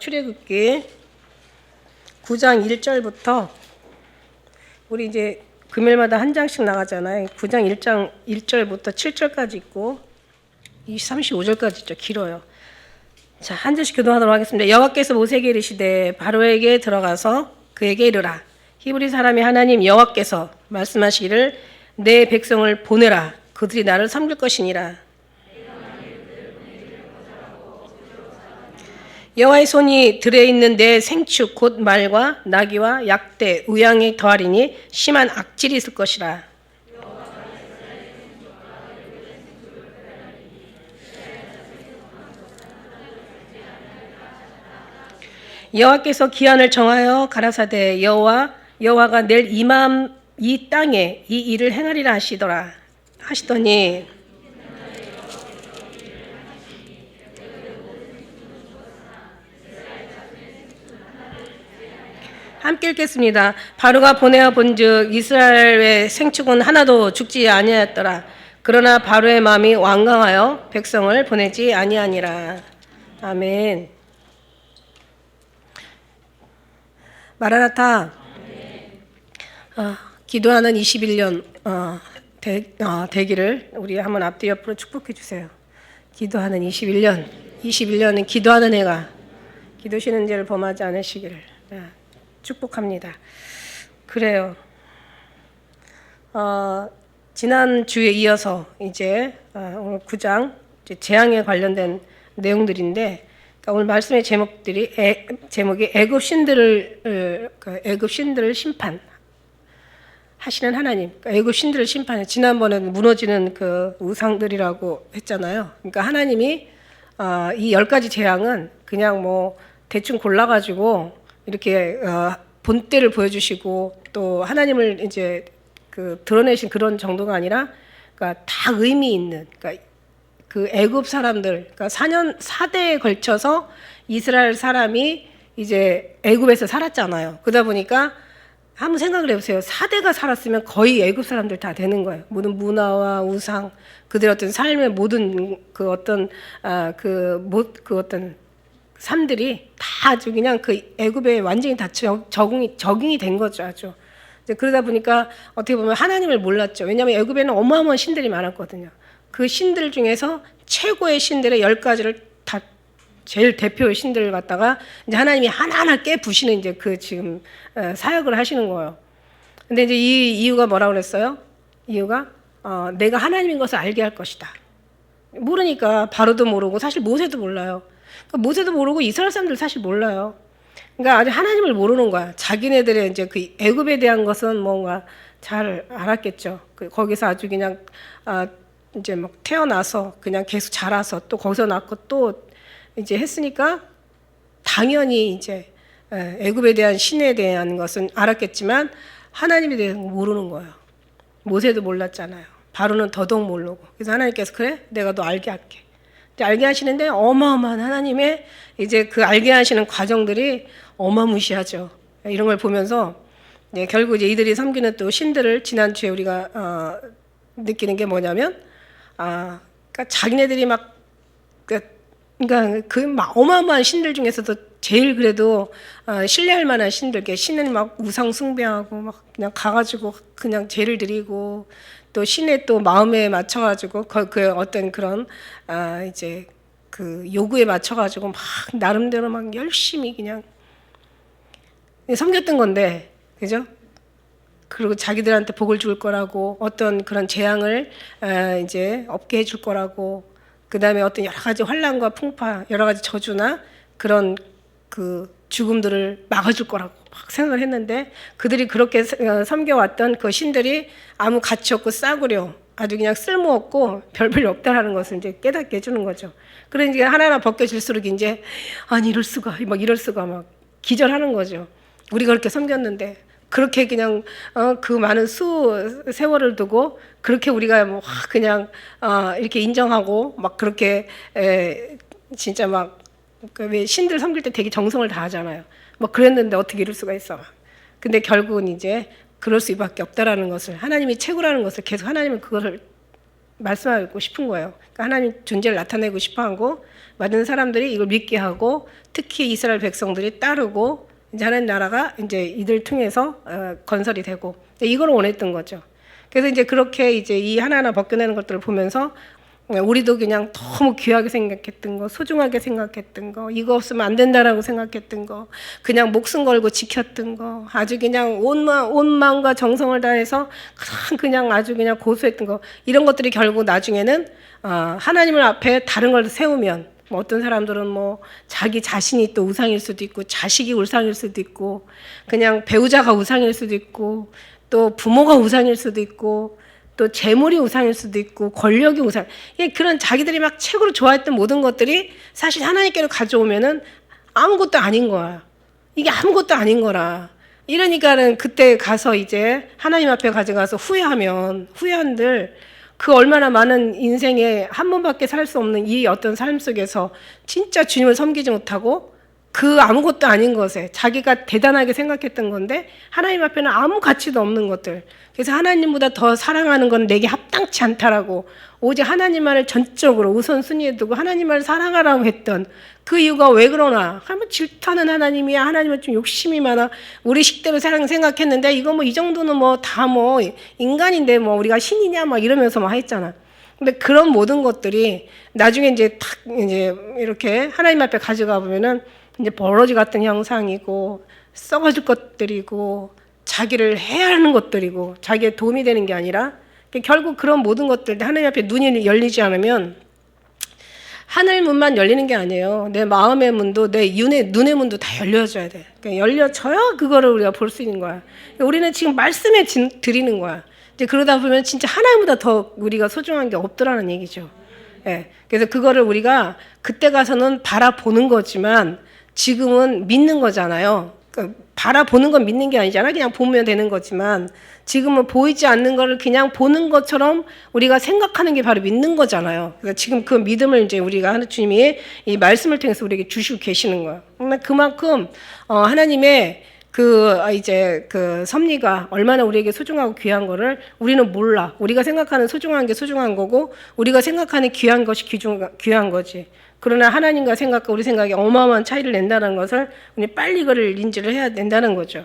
출애굽기 9장 1절부터 우리 이제 금요일마다 한 장씩 나가잖아요. 9장 1장 1절부터 7절까지 있고 35절까지 있죠. 길어요. 자, 한 절씩 교도하도록 하겠습니다. 여호와께서 모세에게 이르시되 바로에게 들어가서 그에게 이르라. 히브리 사람이 하나님 여호와께서 말씀하시기를 내 백성을 보내라. 그들이 나를 섬길 것이니라. 여호와의 손이 들에 있는 내 생축 곧 말과 나귀와 약대 우양에 더하리니 심한 악질이 있을 것이라. 여호와께서 기한을 정하여 가라사대 여호와가 내일 이 땅에 이 일을 행하리라 하시더니 함께 읽겠습니다. 바로가 보내어 본즉 이스라엘의 생축은 하나도 죽지 아니하였더라. 그러나 바로의 마음이 완강하여 백성을 보내지 아니하니라. 아멘. 마라나타. 기도하는 21년 되기를 우리 한번 앞뒤 옆으로 축복해 주세요. 기도하는 21년은 기도하는 해가 기도시는 죄를 범하지 않으시기를 축복합니다. 그래요. 지난 주에 이어서 이제 오늘 9장 재앙에 관련된 내용들인데, 그러니까 오늘 말씀의 제목이 애굽 신들을 심판. 하시는 하나님, 그러니까 애굽 신들을 심판해. 지난번에는 무너지는 그 우상들이라고 했잖아요. 그러니까 하나님이 이 10가지 재앙은 그냥 뭐 대충 골라가지고 이렇게 본때를 보여주시고 또 하나님을 이제 그 드러내신 그런 정도가 아니라, 그러니까 다 의미 있는, 그러니까 그 애굽 사람들, 그러니까 4대에 걸쳐서 이스라엘 사람이 이제 애굽에서 살았잖아요. 그러다 보니까 한번 생각을 해보세요. 4대가 살았으면 거의 애굽 사람들 다 되는 거예요. 모든 문화와 우상, 그들의 어떤 삶의 모든 그 어떤 어떤 삶들이 다 아주 그냥 그 애굽에 완전히 다 적응이 된 거죠, 아주. 그러다 보니까 어떻게 보면 하나님을 몰랐죠. 왜냐하면 애굽에는 어마어마한 신들이 많았거든요. 그 신들 중에서 최고의 신들의 10가지를 다 제일 대표의 신들을 갖다가 이제 하나님이 하나하나 깨부시는 이제 그 지금 사역을 하시는 거예요. 근데 이제 이 이유가 뭐라고 그랬어요? 이유가 내가 하나님인 것을 알게 할 것이다. 모르니까 바로도 모르고 사실 모세도 몰라요. 그러니까 모세도 모르고 이스라엘 사람들 사실 몰라요. 그러니까 아직 하나님을 모르는 거야. 자기네들의 이제 그 애굽에 대한 것은 뭔가 잘 알았겠죠. 거기서 아주 그냥 이제 막 태어나서 그냥 계속 자라서 또 거기서 낳고 또 이제 했으니까 당연히 이제 애굽에 대한 신에 대한 것은 알았겠지만 하나님에 대해서 모르는 거예요. 모세도 몰랐잖아요. 바로는 더더욱 모르고. 그래서 하나님께서 그래, 내가 너 알게 할게. 알게 하시는데 어마어마한 하나님의 이제 그 알게 하시는 과정들이 어마무시하죠. 이런 걸 보면서 결국 이제 이들이 섬기는 또 신들을 지난주에 우리가 느끼는 게 뭐냐면, 그러니까 자기네들이 막 그러니까 그 막 어마어마한 신들 중에서도 제일 그래도 신뢰할 만한 신들, 신은 막 우상 숭배하고 막 그냥 가가지고 그냥 죄를 드리고 또 신의 또 마음에 맞춰가지고 그 어떤 그런 이제 그 요구에 맞춰가지고 막 나름대로 막 열심히 그냥 섬겼던 건데, 그죠? 그리고 자기들한테 복을 줄 거라고, 어떤 그런 재앙을 이제 없게 해줄 거라고, 그 다음에 어떤 여러 가지 환난과 풍파, 여러 가지 저주나 그런 그 죽음들을 막아줄 거라고 막 생각을 했는데, 그들이 그렇게 섬겨왔던 그 신들이 아무 가치 없고 싸구려, 아주 그냥 쓸모없고 별볼일 없다라는 것을 이제 깨닫게 해주는 거죠. 그러니까 하나하나 벗겨질수록 이제 아니 이럴 수가 막 기절하는 거죠. 우리가 그렇게 섬겼는데 그렇게 그냥 그 많은 세월을 두고 그렇게 우리가 뭐 그냥 이렇게 인정하고 막 그렇게 진짜 막 왜 신들 섬길 때 되게 정성을 다하잖아요. 뭐 그랬는데 어떻게 이럴 수가 있어. 근데 결국은 이제 그럴 수밖에 없다라는 것을, 하나님이 최고라는 것을 계속 하나님은 그거를 말씀하고 싶은 거예요. 그러니까 하나님 존재를 나타내고 싶어하고 많은 사람들이 이걸 믿게 하고 특히 이스라엘 백성들이 따르고 이제 하나님 나라가 이제 이들 통해서 건설이 되고 이걸 원했던 거죠. 그래서 이제 그렇게 이제 이 하나하나 벗겨내는 것들을 보면서 우리도 그냥 너무 귀하게 생각했던 거, 소중하게 생각했던 거, 이거 없으면 안 된다라고 생각했던 거, 그냥 목숨 걸고 지켰던 거, 아주 그냥 온 마음과 정성을 다해서 그냥 아주 그냥 고수했던 거, 이런 것들이 결국 나중에는 하나님을 앞에 다른 걸 세우면 뭐 어떤 사람들은 뭐 자기 자신이 또 우상일 수도 있고 자식이 우상일 수도 있고 그냥 배우자가 우상일 수도 있고 또 부모가 우상일 수도 있고 또 재물이 우상일 수도 있고 권력이 우상. 그런 자기들이 막 최고로 좋아했던 모든 것들이 사실 하나님께로 가져오면은 아무것도 아닌 거야. 이게 아무것도 아닌 거라. 이러니까는 그때 가서 이제 하나님 앞에 가져가서 후회한들 그 얼마나 많은 인생에 한 번밖에 살 수 없는 이 어떤 삶 속에서 진짜 주님을 섬기지 못하고 그 아무것도 아닌 것에 자기가 대단하게 생각했던 건데 하나님 앞에는 아무 가치도 없는 것들. 그래서 하나님보다 더 사랑하는 건 내게 합당치 않다라고 오직 하나님만을 전적으로 우선순위에 두고 하나님만을 사랑하라고 했던 그 이유가 왜 그러나? 하면 질투하는 하나님이야. 하나님은 좀 욕심이 많아. 우리 식대로 생각했는데 이거 뭐 이 정도는 뭐 다 뭐 인간인데 뭐 우리가 신이냐 막 이러면서 막 했잖아. 근데 그런 모든 것들이 나중에 이제 탁 이제 이렇게 하나님 앞에 가져가 보면은 이제 버러지 같은 형상이고 썩어질 것들이고 자기를 해하는 것들이고 자기의 도움이 되는 게 아니라 결국 그런 모든 것들 하나님 앞에 눈이 열리지 않으면 하늘 문만 열리는 게 아니에요. 내 마음의 문도 내 눈의 문도 다 열려져야 돼. 그러니까 열려져야 그거를 우리가 볼 수 있는 거야. 우리는 지금 말씀에 드리는 거야. 이제 그러다 보면 진짜 하나님보다 더 우리가 소중한 게 없더라는 얘기죠. 예. 그래서 그거를 우리가 그때 가서는 바라보는 거지만 지금은 믿는 거잖아요. 그러니까 바라보는 건 믿는 게 아니잖아. 그냥 보면 되는 거지만 지금은 보이지 않는 거를 그냥 보는 것처럼 우리가 생각하는 게 바로 믿는 거잖아요. 그러니까 지금 그 믿음을 이제 우리가 하나님 주님이 이 말씀을 통해서 우리에게 주시고 계시는 거예요. 그만큼 하나님의 이제 그 섭리가 얼마나 우리에게 소중하고 귀한 거를 우리는 몰라. 우리가 생각하는 소중한 게 소중한 거고 우리가 생각하는 귀한 것이 귀한 거지. 그러나 하나님과 생각과 우리 생각이 어마어마한 차이를 낸다는 것을 우리 빨리 이거를 인지를 해야 된다는 거죠.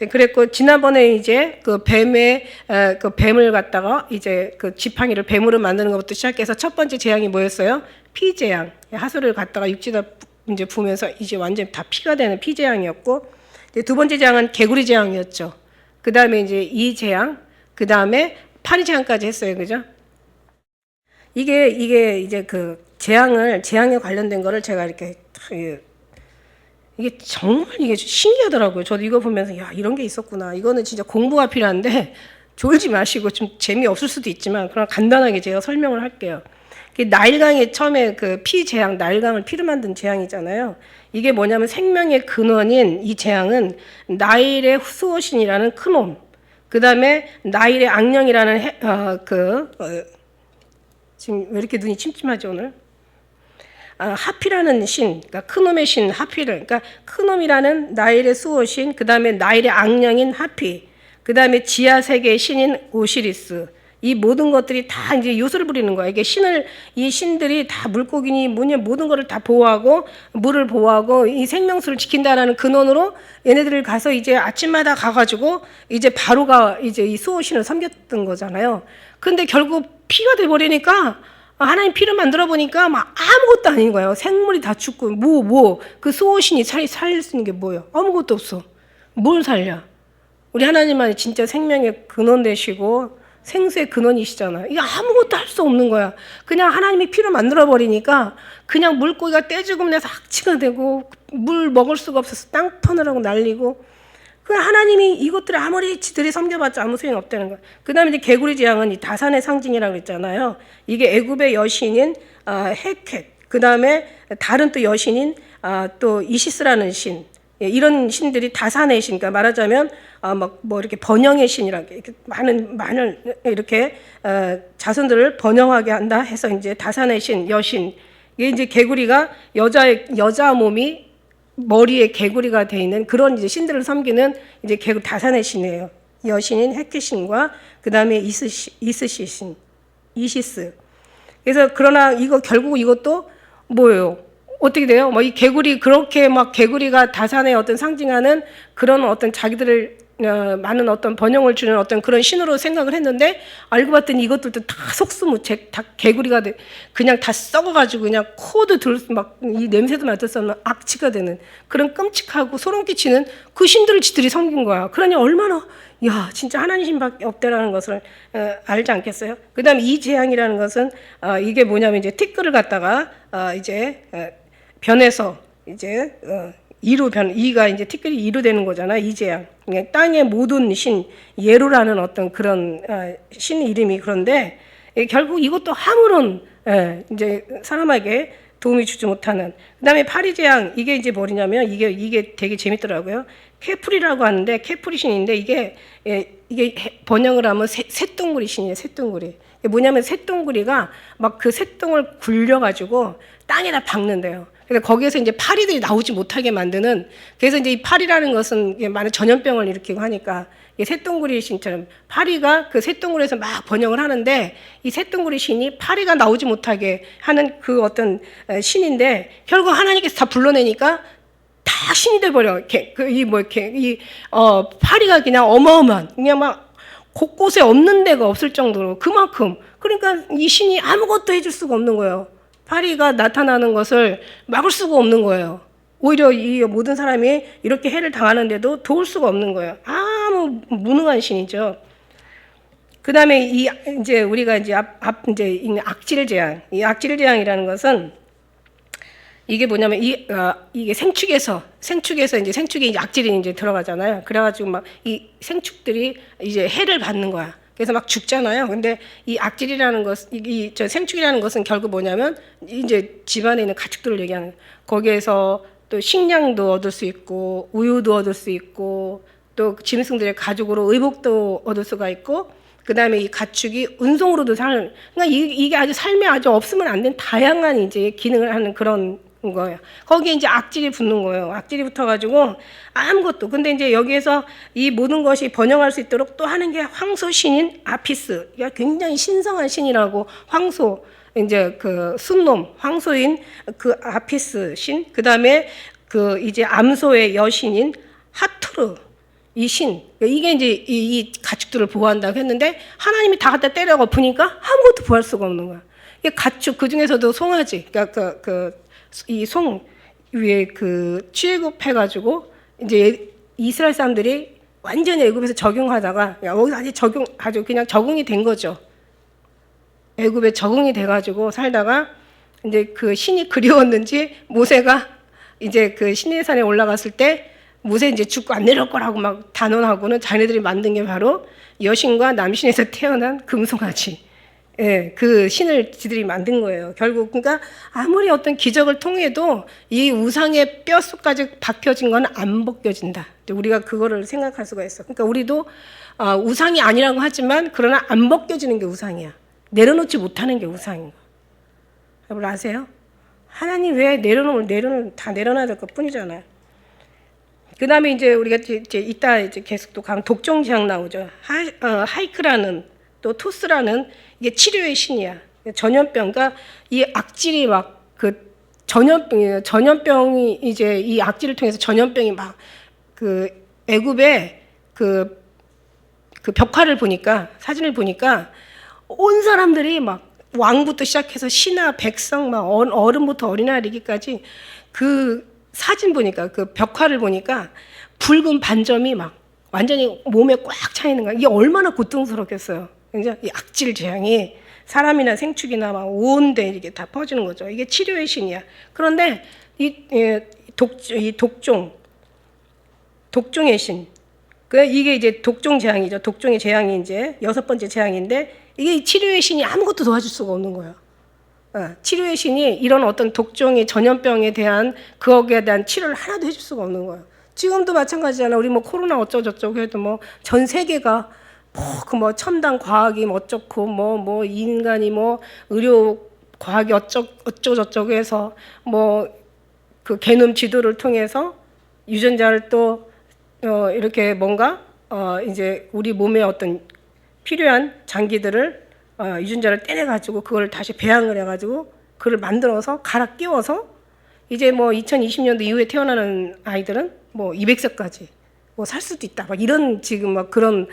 그랬고 지난번에 이제 그 뱀을 갖다가 이제 그 지팡이를 뱀으로 만드는 것부터 시작해서 첫 번째 재앙이 뭐였어요? 피재앙. 하수를 갖다가 육지에다 이제 부으면서 이제 완전 다 피가 되는 피재앙이었고 이제 두 번째 재앙은 개구리 재앙이었죠. 그 다음에 이제 이 재앙, 그 다음에 파리 재앙까지 했어요, 그죠? 이게 이제 그 재앙에 관련된 거를 제가 이렇게 이게 정말 이게 신기하더라고요. 저도 이거 보면서 야 이런 게 있었구나. 이거는 진짜 공부가 필요한데 졸지 마시고 좀 재미없을 수도 있지만 그럼 간단하게 제가 설명을 할게요. 나일강이 처음에 그 피재앙, 나일강을 피로 만든 재앙이잖아요. 이게 뭐냐면 생명의 근원인 이 재앙은 나일의 수호신이라는 큰 놈, 그 다음에 나일의 악령이라는 지금 왜 이렇게 눈이 침침하지 오늘? 하피라는 신, 그러니까 큰놈의 신 하피를, 그러니까 큰놈이라는 나일의 수호신, 그 다음에 나일의 악령인 하피, 그 다음에 지하 세계의 신인 오시리스. 이 모든 것들이 다 이제 요소를 부리는 거야. 이게 이 신들이 다 물고기니 뭐냐 모든 것을 다 보호하고 물을 보호하고 이 생명수를 지킨다라는 근원으로 얘네들을 가서 이제 아침마다 가가지고 이제 바로가 이제 이 수호신을 섬겼던 거잖아요. 근데 결국 피가 돼버리니까 하나님 피를 만들어 보니까 막 아무것도 아닌 거예요. 생물이 다 죽고 그 수호신이 살릴 수 있는 게 뭐예요? 아무것도 없어. 뭘 살려? 우리 하나님만이 진짜 생명의 근원 되시고 생수의 근원이시잖아요. 이게 아무것도 할 수 없는 거야. 그냥 하나님이 피를 만들어 버리니까 그냥 물고기가 떼죽음 내서 악취가 되고 물 먹을 수가 없어서 땅 터느라고 난리고 그냥 하나님이 이것들을 아무리 지들이 섬겨봤자 아무 소용이 없다는 거야. 그 다음에 이제 개구리 재앙은 이 다산의 상징이라고 했잖아요. 이게 애굽의 여신인 헤켓, 그 다음에 다른 또 여신인 또 이시스라는 신, 이런 신들이 다산의 신, 그러니까 말하자면 뭐 이렇게 번영의 신이라고 이렇게 많은 이렇게 자손들을 번영하게 한다 해서 이제 다산의 신, 여신. 이게 이제 개구리가 여자 몸이 머리에 개구리가 돼 있는 그런 이제 신들을 섬기는 이제 다산의 신이에요. 여신인 헤켓 신과 그 다음에 이스시 신. 이시스. 그래서 그러나 이거 결국 이것도 뭐예요? 어떻게 돼요? 뭐 이 개구리 그렇게 막 개구리가 다산의 어떤 상징하는 그런 어떤 자기들을 많은 어떤 번영을 주는 어떤 그런 신으로 생각을 했는데 알고 봤더니 이것들도 다 속수무책, 다 개구리가 그냥 다 썩어가지고 그냥 코도 막 이 냄새도 맡을 수 없는 악취가 되는 그런 끔찍하고 소름 끼치는 그 신들을 지들이 섬긴 거야. 그러니 얼마나 야 진짜 하나님 신밖에 없다라는 것을 알지 않겠어요? 그다음에 이 재앙이라는 것은 이게 뭐냐면 이제 티끌을 갖다가 이제 변해서 이제 이로 변 이가 이제 티끌이 이로 되는 거잖아. 이 재앙. 땅의 모든 신 예로라는 어떤 그런 신 이름이 그런데 결국 이것도 아무런 이제 사람에게 도움이 주지 못하는. 그다음에 파리 재앙 이게 이제 뭐냐면 이게 되게 재밌더라고요. 케프리라고 하는데 케프리 신인데 이게 번역을 하면 새똥구리 신이에요. 새똥구리. 뭐냐면 새똥구리가 막 그 새똥을 굴려가지고 땅에다 박는데요. 그래서 거기에서 이제 파리들이 나오지 못하게 만드는. 그래서 이제 이 파리라는 것은 많은 전염병을 일으키고 하니까 새똥구리 신처럼 파리가 그 새똥구리에서 막 번영을 하는데 이 새똥구리 신이 파리가 나오지 못하게 하는 그 어떤 신인데 결국 하나님께서 다 불러내니까 다 신이 돼버려. 파리가 그냥 어마어마한 그냥 막 곳곳에 없는 데가 없을 정도로 그만큼. 그러니까 이 신이 아무것도 해줄 수가 없는 거예요. 파리가 나타나는 것을 막을 수가 없는 거예요. 오히려 이 모든 사람이 이렇게 해를 당하는데도 도울 수가 없는 거예요. 아무 무능한 신이죠. 그 다음에 이제 우리가 이제 이제 악질 재앙. 이 악질 재앙이라는 것은 이게 뭐냐면 이게 생축에서 이제 생축에 이제 악질이 이제 들어가잖아요. 그래가지고 막 이 생축들이 이제 해를 받는 거야. 그래서 막 죽잖아요. 근데 이 악질이라는 것, 저 생축이라는 것은 결국 뭐냐면 이제 집안에 있는 가축들을 얘기하는 거예요. 거기에서 또 식량도 얻을 수 있고 우유도 얻을 수 있고 또 짐승들의 가죽으로 의복도 얻을 수가 있고 그 다음에 이 가축이 운송으로도 그러니까 이게 아주 삶에 아주 없으면 안 되는 다양한 이제 기능을 하는 그런 거예요. 거기에 이제 악질이 붙는 거예요. 악질이 붙어가지고 아무것도. 근데 이제 여기에서 이 모든 것이 번영할 수 있도록 또 하는 게 황소 신인 아피스. 그러니까 굉장히 신성한 신이라고 황소. 이제 그 순놈 황소인 그 아피스 신. 그 다음에 그 이제 암소의 여신인 하투르. 이 신. 이게 이제 이 가축들을 보호한다고 했는데 하나님이 다 갖다 때려 엎으니까 아무것도 보호할 수가 없는 거야. 이게 가축 그 중에서도 송아지. 그러니까 이 송 위에 그 취급해가지고 이제 이스라엘 사람들이 완전히 애굽에서 적용하다가 여기서 아주 그냥 적응이 된 거죠. 애굽에 적응이 돼가지고 살다가 이제 그 신이 그리웠는지 모세가 이제 그 시내산에 올라갔을 때 모세 이제 죽고 안 내려올 거라고 막 단언하고는 자기네들이 만든 게 바로 여신과 남신에서 태어난 금송아지. 예, 그 신을 지들이 만든 거예요. 결국 그러니까 아무리 어떤 기적을 통해도 이 우상의 뼛속까지 박혀진 건 안 벗겨진다. 우리가 그거를 생각할 수가 있어. 그러니까 우리도 우상이 아니라고 하지만 그러나 안 벗겨지는 게 우상이야. 내려놓지 못하는 게 우상인 거야. 여러분 아세요? 하나님 왜 내려놓으면 다 내려놔야 될 것 뿐이잖아요. 그 다음에 이제 우리가 이제 이따 이제 계속 또 가면 독종 재앙 나오죠. 하이크라는 또 토스라는 이게 치료의 신이야. 전염병, 그러니까 이 악질이 막 그 전염병이 이제 이 악질을 통해서 전염병이 막 그 애굽의 그 벽화를 보니까 사진을 보니까 온 사람들이 막 왕부터 시작해서 신하, 백성, 막 어른부터 어린아이 이기까지 그 사진 보니까 그 벽화를 보니까 붉은 반점이 막 완전히 몸에 꽉 차 있는 거야. 이게 얼마나 고통스럽겠어요. 이제 이 악질 재앙이 사람이나 생축이나 막 온데 이게 다 퍼지는 거죠. 이게 치료의 신이야. 그런데 이 독종의 신. 이게 이제 독종 재앙이죠. 독종의 재앙이 이제 6번째 재앙인데 이게 치료의 신이 아무것도 도와줄 수가 없는 거예요. 치료의 신이 이런 어떤 독종의 전염병에 대한 거기에 대한 치료를 하나도 해줄 수가 없는 거예요. 지금도 마찬가지잖아. 우리 뭐 코로나 어쩌고저쩌고 해도 뭐 전 세계가 뭐 첨단 과학이 뭐 어쩌고 뭐 인간이 뭐 의료 과학이 어쩌고저쩌고 해서 뭐 그 게놈 지도를 통해서 유전자를 또 이렇게 뭔가 이제 우리 몸에 어떤 필요한 장기들을 유전자를 떼내가지고 그걸 다시 배양을 해가지고 그걸 만들어서 갈아 끼워서 이제 뭐 2020년도 이후에 태어나는 아이들은 뭐 200세까지 뭐 살 수도 있다. 막 이런 지금 막 그런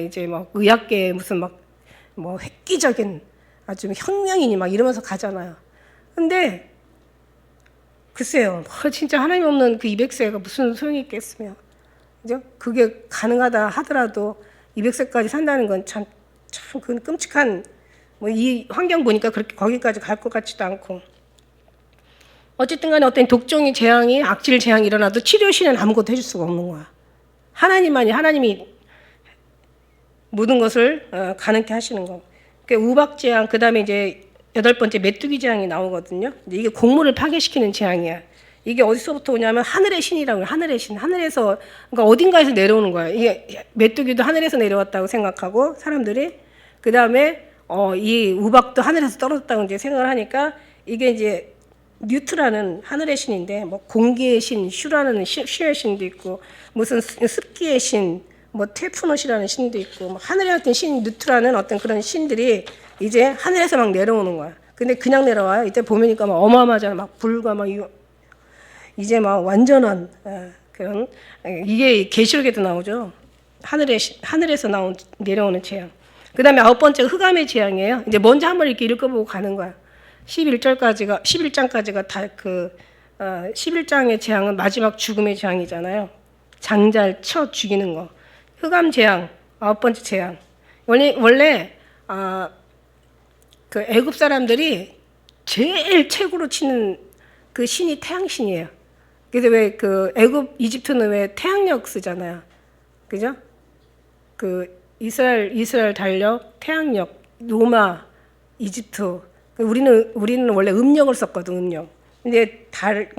이제 막 의학계 무슨 막 뭐 획기적인 아주 혁명이니 막 이러면서 가잖아요. 근데 글쎄요, 진짜 하나님 없는 그 200세가 무슨 소용이 있겠으며, 그죠? 그게 가능하다 하더라도 200세까지 산다는 건 참 그 끔찍한, 뭐 이 환경 보니까 그렇게 거기까지 갈 것 같지도 않고. 어쨌든 간에 어떤 독종의 재앙이, 악질 재앙이 일어나도 치료신은 아무것도 해줄 수가 없는 거야. 하나님이 모든 것을 가능케 하시는 거. 그러니까 우박 재앙, 그 다음에 이제 8번째 메뚜기 재앙이 나오거든요. 이게 곡물을 파괴시키는 재앙이야. 이게 어디서부터 오냐면 하늘의 신이라고 해요. 하늘의 신. 하늘에서, 그러니까 어딘가에서 내려오는 거야. 이게 메뚜기도 하늘에서 내려왔다고 생각하고 사람들이. 그 다음에 이 우박도 하늘에서 떨어졌다고 이제 생각을 하니까 이게 이제 뉴트라는 하늘의 신인데 뭐 공기의 신, 슈라는 슈의 신도 있고 무슨 습기의 신, 뭐 테프노시라는 신도 있고 뭐 하늘에 어떤 신, 뉴트라는 어떤 그런 신들이 이제 하늘에서 막 내려오는 거야. 근데 그냥 내려와요. 이때 보니까 막 어마어마하잖아. 막 불과 막 이제 막 완전한 그런 이게 계시록에도 나오죠. 하늘에서 내려오는 재앙. 그다음에 9번째 흑암의 재앙이에요. 이제 먼저 한번 이렇게 읽어보고 가는 거야. 11장까지가 다 11장의 재앙은 마지막 죽음의 재앙이잖아요. 장자를 쳐 죽이는 거. 흑암 재앙, 9번째 재앙. 원래 그 애굽 사람들이 제일 최고로 치는 그 신이 태양신이에요. 그래서 왜 그 애굽, 이집트는 왜 태양력 쓰잖아요. 그죠? 그 이스라엘 달력, 태양력, 로마, 이집트. 우리는 원래 음력을 썼거든, 음력. 근데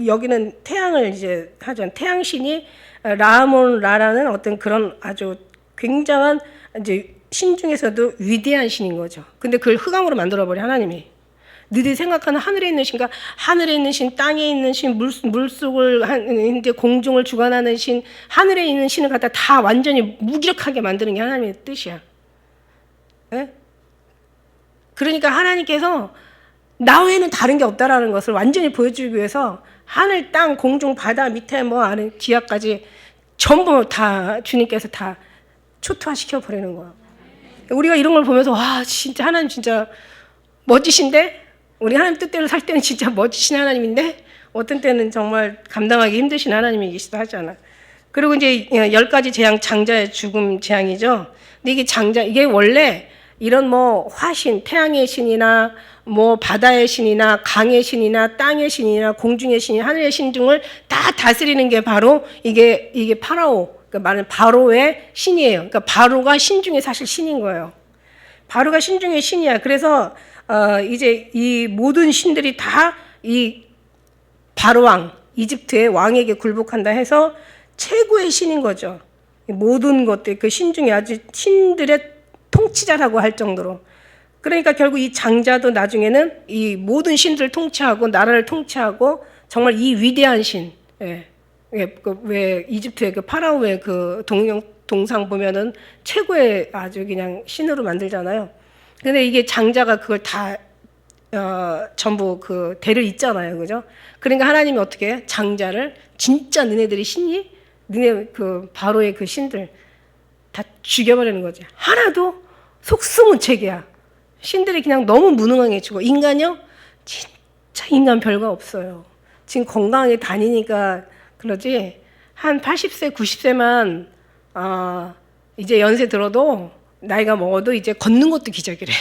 여기는 태양을 이제 하죠. 태양신이 라라는 어떤 그런 아주 굉장한 이제 신 중에서도 위대한 신인 거죠. 근데 그걸 흑암으로 만들어버려, 하나님이. 너희들이 생각하는 하늘에 있는 신과 하늘에 있는 신, 땅에 있는 신, 물속을 이제 공중을 주관하는 신, 하늘에 있는 신을 갖다 다 완전히 무기력하게 만드는 게 하나님의 뜻이야. 네? 그러니까 하나님께서 나 외에는 다른 게 없다라는 것을 완전히 보여주기 위해서 하늘, 땅, 공중, 바다 밑에 뭐 아는 지하까지 전부 다 주님께서 다 초토화시켜 버리는 거야. 우리가 이런 걸 보면서 와 진짜 하나님 진짜 멋지신데 우리 하나님 뜻대로 살 때는 진짜 멋지신 하나님인데 어떤 때는 정말 감당하기 힘드신 하나님이시기도 하잖아. 그리고 이제 10가지 재앙, 장자의 죽음 재앙이죠. 근데 이게 원래 이런 뭐 화신, 태양의 신이나 뭐 바다의 신이나 강의 신이나 땅의 신이나 공중의 신이 하늘의 신 등을 다 다스리는 게 바로 이게 파라오, 그러니까 말은 바로의 신이에요. 그러니까 바로가 신 중에 사실 신인 거예요. 바로가 신 중에 신이야. 그래서 이제 이 모든 신들이 다 이 바로왕, 이집트의 왕에게 굴복한다 해서 최고의 신인 거죠. 모든 것들 그 신 중에 아주 신들의 통치자라고 할 정도로. 그러니까 결국 이 장자도 나중에는 이 모든 신들을 통치하고 나라를 통치하고 정말 이 위대한 신. 왜 이집트의 그 파라오의 그 동상 보면은 최고의 아주 그냥 신으로 만들잖아요. 근데 이게 장자가 그걸 다 전부 그 대를 잇잖아요, 그죠? 그러니까 하나님이 어떻게 장자를 진짜 너네들이 신이 너네 그 바로의 그 신들 다 죽여버리는 거지. 하나도 속수무책이야. 신들이 그냥 너무 무능하게지고 인간요? 진짜 인간 별거 없어요. 지금 건강하게 다니니까 그러지 한 80세, 90세만 이제 연세 들어도 나이가 먹어도 이제 걷는 것도 기적이래.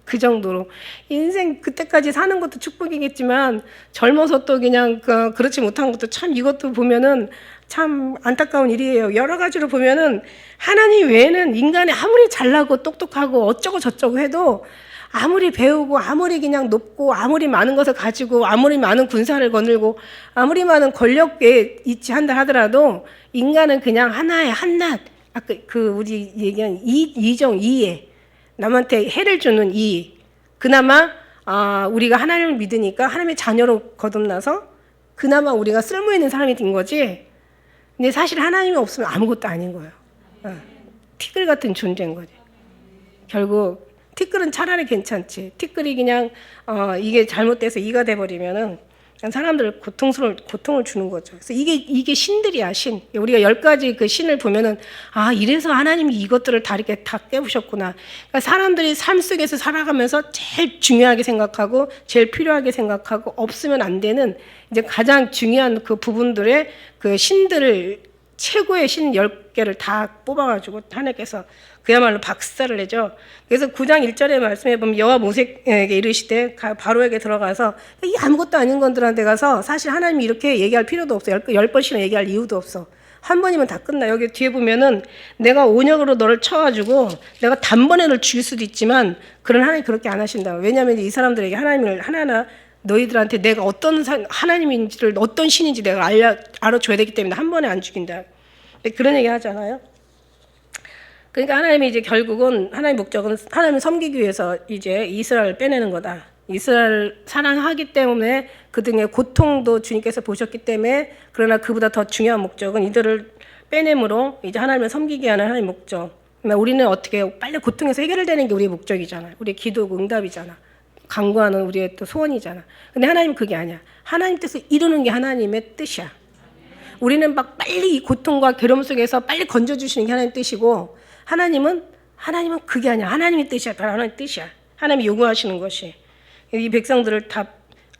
그 정도로 인생 그때까지 사는 것도 축복이겠지만 젊어서 또 그냥 그렇지 못한 것도 참 이것도 보면은 참 안타까운 일이에요. 여러 가지로 보면은 하나님 외에는 인간이 아무리 잘나고 똑똑하고 어쩌고 저쩌고 해도 아무리 배우고 아무리 그냥 높고 아무리 많은 것을 가지고 아무리 많은 군사를 거느리고 아무리 많은 권력에 있지 한다 하더라도 인간은 그냥 하나의 한낱 아까 그 우리 얘기한 이해 남한테 해를 주는 그나마 우리가 하나님을 믿으니까 하나님의 자녀로 거듭나서 그나마 우리가 쓸모 있는 사람이 된 거지. 근데 사실 하나님이 없으면 아무것도 아닌 거예요. 티끌 같은 존재인 거지. 결국 티끌은 차라리 괜찮지. 티끌이 그냥 이게 잘못돼서 이가 돼버리면은 사람들 고통을 주는 거죠. 그래서 이게 신들이야, 신. 우리가 10가지 그 신을 보면은, 이래서 하나님이 이것들을 다 이렇게 다 깨부셨구나. 그러니까 사람들이 삶 속에서 살아가면서 제일 중요하게 생각하고, 제일 필요하게 생각하고, 없으면 안 되는 이제 가장 중요한 그 부분들의 그 신들을 최고의 신 10개를 다 뽑아가지고 하나님께서 그야말로 박살을 내죠. 그래서 9장 1절의 말씀에 보면 여호와 모세에게 이르시되 바로에게 들어가서 이 아무것도 아닌 것들한테 가서 사실 하나님이 이렇게 얘기할 필요도 없어. 10번씩이나 얘기할 이유도 없어. 한 번이면 다 끝나. 여기 뒤에 보면은 내가 온역으로 너를 쳐가지고 내가 단번에 너를 죽일 수도 있지만 그런 하나님 그렇게 안 하신다. 왜냐하면 이 사람들에게 하나님을 하나하나 너희들한테 내가 어떤 하나님인지를 어떤 신인지 내가 알아줘야 되기 때문에 한 번에 안 죽인다. 그런 얘기 하잖아요. 그러니까 하나님이 이제 결국은 하나님의 목적은 하나님을 섬기기 위해서 이제 이스라엘을 빼내는 거다. 이스라엘을 사랑하기 때문에 그 등의 고통도 주님께서 보셨기 때문에 그러나 그보다 더 중요한 목적은 이들을 빼냄으로 이제 하나님을 섬기게 하는 하나님의 목적. 그러니까 우리는 어떻게 빨리 고통에서 해결되는 게 우리의 목적이잖아요. 우리의 기도 응답이잖아. 간구하는 우리의 또 소원이잖아. 근데 하나님은 그게 아니야. 하나님 뜻을 이루는 게 하나님의 뜻이야. 우리는 막 빨리 이 고통과 괴로움 속에서 빨리 건져주시는 게 하나님의 뜻이고 하나님은 그게 아니야. 하나님의 뜻이야. 바로 하나님의 뜻이야. 하나님이 요구하시는 것이. 이 백성들을 다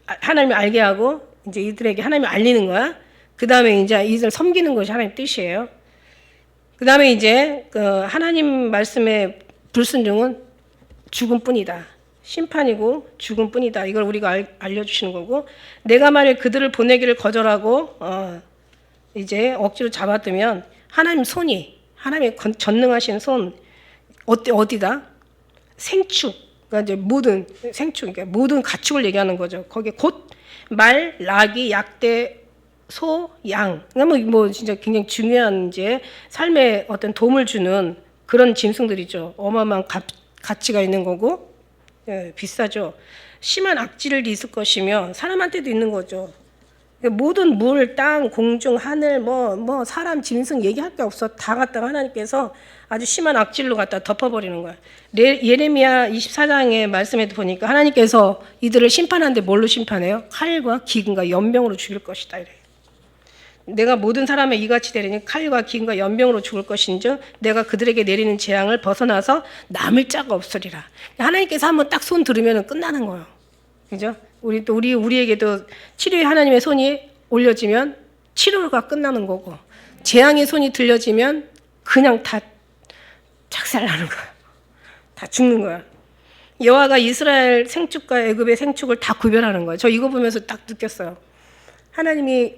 하나님을 알게 하고 이제 이들에게 하나님을 알리는 거야. 그 다음에 이제 이들을 섬기는 것이 하나님의 뜻이에요. 그 다음에 이제 그 하나님 말씀의 불순종은 죽음뿐이다. 심판이고 죽음뿐이다. 이걸 우리가 알려주시는 거고 내가 만일 그들을 보내기를 거절하고 이제 억지로 잡아두면 하나님 손이 하나님의 전능하신 손 어디다? 생축. 그러니까 이제 모든 생축, 그러니까 모든 가축을 얘기하는 거죠. 거기에 곧 말, 나귀, 약대, 소, 양. 그러니까 뭐 진짜 굉장히 중요한 이제 삶에 어떤 도움을 주는 그런 짐승들이죠. 어마어마한 가치가 있는 거고, 예, 비싸죠. 심한 악질이 있을 것이며 사람한테도 있는 거죠. 모든 물, 땅, 공중, 하늘, 뭐 사람, 짐승 얘기할 게 없어. 다 갖다가 하나님께서 아주 심한 악질로 갖다 덮어버리는 거야. 예레미야 24장의 말씀에도 보니까 하나님께서 이들을 심판하는데 뭘로 심판해요? 칼과 기근과 연병으로 죽일 것이다 이래. 내가 모든 사람의 이같이 되리니 칼과 기근과 연병으로 죽을 것인즉 내가 그들에게 내리는 재앙을 벗어나서 남을 자가 없으리라. 하나님께서 한번 딱 손 들으면 끝나는 거예요. 그죠? 우리에게도 치료의 하나님의 손이 올려지면 치료가 끝나는 거고 재앙의 손이 들려지면 그냥 다 작살나는 거야. 다 죽는 거야. 여호와가 이스라엘 생축과 애굽의 생축을 다 구별하는 거예요. 저 이거 보면서 딱 느꼈어요. 하나님이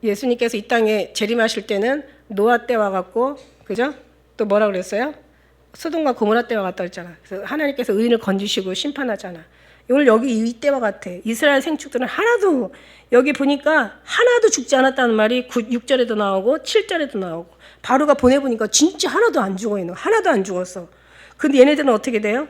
예수님께서 이 땅에 재림하실 때는 노아 때와 같고, 그죠? 또 뭐라 그랬어요? 소돔과 고모라 때와 같다 그랬잖아. 그래서 하나님께서 의인을 건지시고 심판하잖아. 오늘 여기 이때와 같아. 이스라엘 생축들은 하나도 여기 보니까 하나도 죽지 않았다는 말이 6절에도 나오고 7절에도 나오고 바로가 보내보니까 진짜 하나도 안 죽어 있는 거. 하나도 안 죽었어. 근데 얘네들은 어떻게 돼요?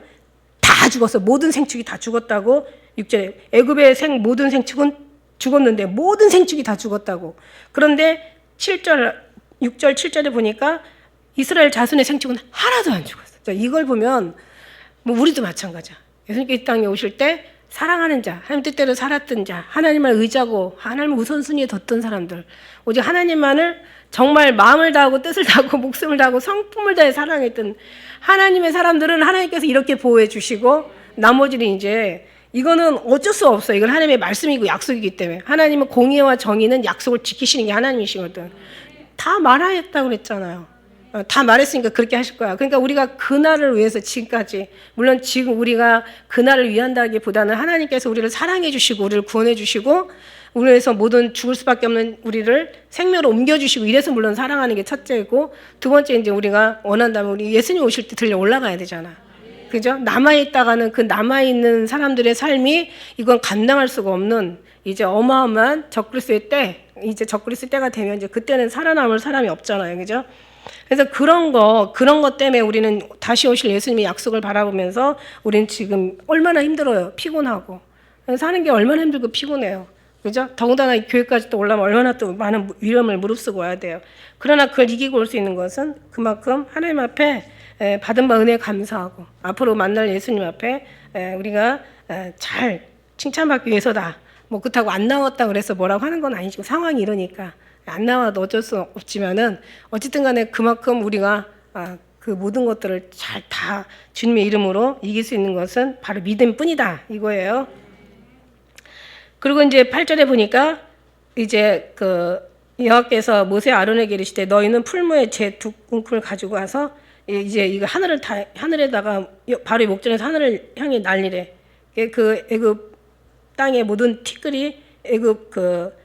다 죽었어. 모든 생축이 다 죽었다고 6절에. 애굽의 모든 생축은 죽었는데 모든 생축이 다 죽었다고. 그런데 6절 7절에 보니까 이스라엘 자손의 생축은 하나도 안 죽었어. 자, 이걸 보면 뭐 우리도 마찬가지야. 예수님께서 이 땅에 오실 때 사랑하는 자, 하나님 뜻대로 살았던 자, 하나님을 의지하고 하나님을 우선순위에 뒀던 사람들, 오직 하나님만을 정말 마음을 다하고 뜻을 다하고 목숨을 다하고 성품을 다해 사랑했던 하나님의 사람들은 하나님께서 이렇게 보호해 주시고 나머지는 이제 이거는 어쩔 수 없어요. 이건 하나님의 말씀이고 약속이기 때문에 하나님은 공의와 정의는 약속을 지키시는 게 하나님이시거든. 다 말하였다고 그랬잖아요. 다 말했으니까 그렇게 하실 거야. 그러니까 우리가 그날을 위해서 지금까지, 물론 지금 우리가 그날을 위한다기보다는 하나님께서 우리를 사랑해 주시고 우리를 구원해 주시고 우리를 위해서 모든 죽을 수밖에 없는 우리를 생명으로 옮겨주시고 이래서 물론 사랑하는 게 첫째고, 두 번째 이제 우리가 원한다면 우리 예수님 오실 때 들려 올라가야 되잖아. 그죠? 남아있다가는 그 남아있는 사람들의 삶이 이건 감당할 수가 없는 이제 어마어마한 적그리스도의 때, 이제 적그리스도 때가 되면 이제 그때는 살아남을 사람이 없잖아요. 그죠? 그래서 그런 것 때문에 우리는 다시 오실 예수님의 약속을 바라보면서 우리는 지금 얼마나 힘들어요. 피곤하고. 사는 게 얼마나 힘들고 피곤해요. 그죠? 더군다나 교회까지 또 올라면 얼마나 또 많은 위험을 무릅쓰고 와야 돼요. 그러나 그걸 이기고 올 수 있는 것은 그만큼 하나님 앞에 받은 바 은혜 감사하고 앞으로 만날 예수님 앞에 우리가 잘 칭찬받기 위해서다. 뭐 그렇다고 안 나왔다 그래서 뭐라고 하는 건 아니지만 상황이 이러니까 안 나와도 어쩔 수 없지만은 어쨌든 간에 그만큼 우리가 그 모든 것들을 잘 다 주님의 이름으로 이길 수 있는 것은 바로 믿음뿐이다 이거예요. 그리고 이제 8절에 보니까 이제 그 여호와께서 모세 아론에게 이르시되 너희는 풀무에 제 두 움큼을 가지고 와서 이제 이거 하늘에다가 바로의 목전에서 하늘을 향해 날리래. 그 애굽 땅의 모든 티끌이 애굽 그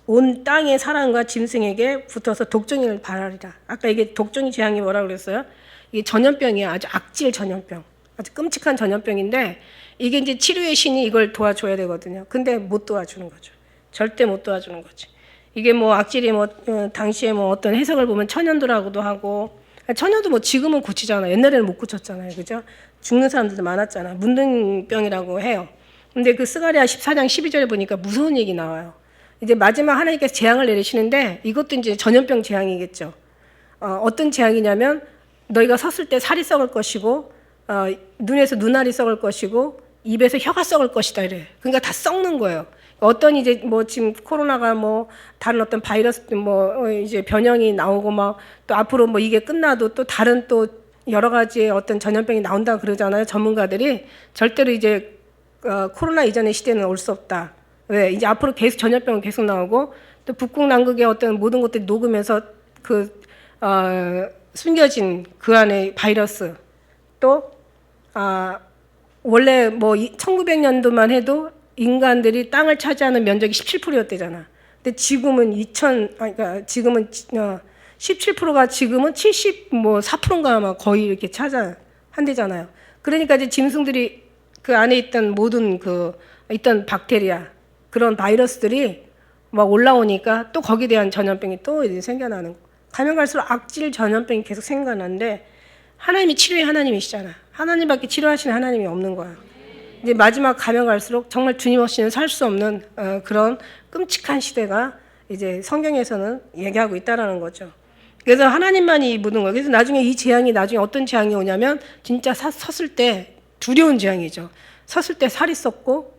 온 땅의 사람과 짐승에게 붙어서 독종을 발하리라. 아까 이게 독종이 재앙이 뭐라고 그랬어요? 이게 전염병이야. 아주 악질 전염병. 아주 끔찍한 전염병인데 이게 이제 치료의 신이 이걸 도와줘야 되거든요. 근데 못 도와주는 거죠. 절대 못 도와주는 거지. 이게 뭐 악질이 뭐 당시에 뭐 어떤 해석을 보면 천연두라고도 하고 천연두 뭐 지금은 고치잖아. 옛날에는 못 고쳤잖아요. 그죠? 죽는 사람들도 많았잖아. 문둥병이라고 해요. 근데 그 스가랴 14장 12절에 보니까 무서운 얘기 나와요. 이제 마지막 하나님께서 재앙을 내리시는데 이것도 이제 전염병 재앙이겠죠. 어떤 재앙이냐면 너희가 섰을 때 살이 썩을 것이고 눈에서 눈알이 썩을 것이고 입에서 혀가 썩을 것이다 이래. 그러니까 다 썩는 거예요. 어떤 이제 뭐 지금 코로나가 뭐 다른 어떤 바이러스 뭐 이제 변형이 나오고 막 또 앞으로 뭐 이게 끝나도 또 다른 또 여러 가지의 어떤 전염병이 나온다 그러잖아요. 전문가들이 절대로 이제 코로나 이전의 시대는 올 수 없다. 왜? 이제 앞으로 계속 전염병은 계속 나오고 또 북극 남극의 어떤 모든 것들이 녹으면서 그 숨겨진 그 안에 바이러스 또 원래 뭐 1900년도만 해도 인간들이 땅을 차지하는 면적이 17%였대잖아. 근데 지금은 그러니까 지금은 17%가 지금은 74%인가 아마 거의 이렇게 차지한대잖아요. 그러니까 이제 짐승들이 그 안에 있던 모든 있던 박테리아 그런 바이러스들이 막 올라오니까 또 거기에 대한 전염병이 또 이제 생겨나는 거. 가면 갈수록 악질 전염병이 계속 생겨나는데 하나님이 치료의 하나님이시잖아. 하나님밖에 치료하시는 하나님이 없는 거야. 이제 마지막 가면 갈수록 정말 주님 없이는 살 수 없는 그런 끔찍한 시대가 이제 성경에서는 얘기하고 있다라는 거죠. 그래서 하나님만이 모든 거예요. 그래서 나중에 이 재앙이 나중에 어떤 재앙이 오냐면 진짜 섰을 때 두려운 재앙이죠. 섰을 때 살이 썩고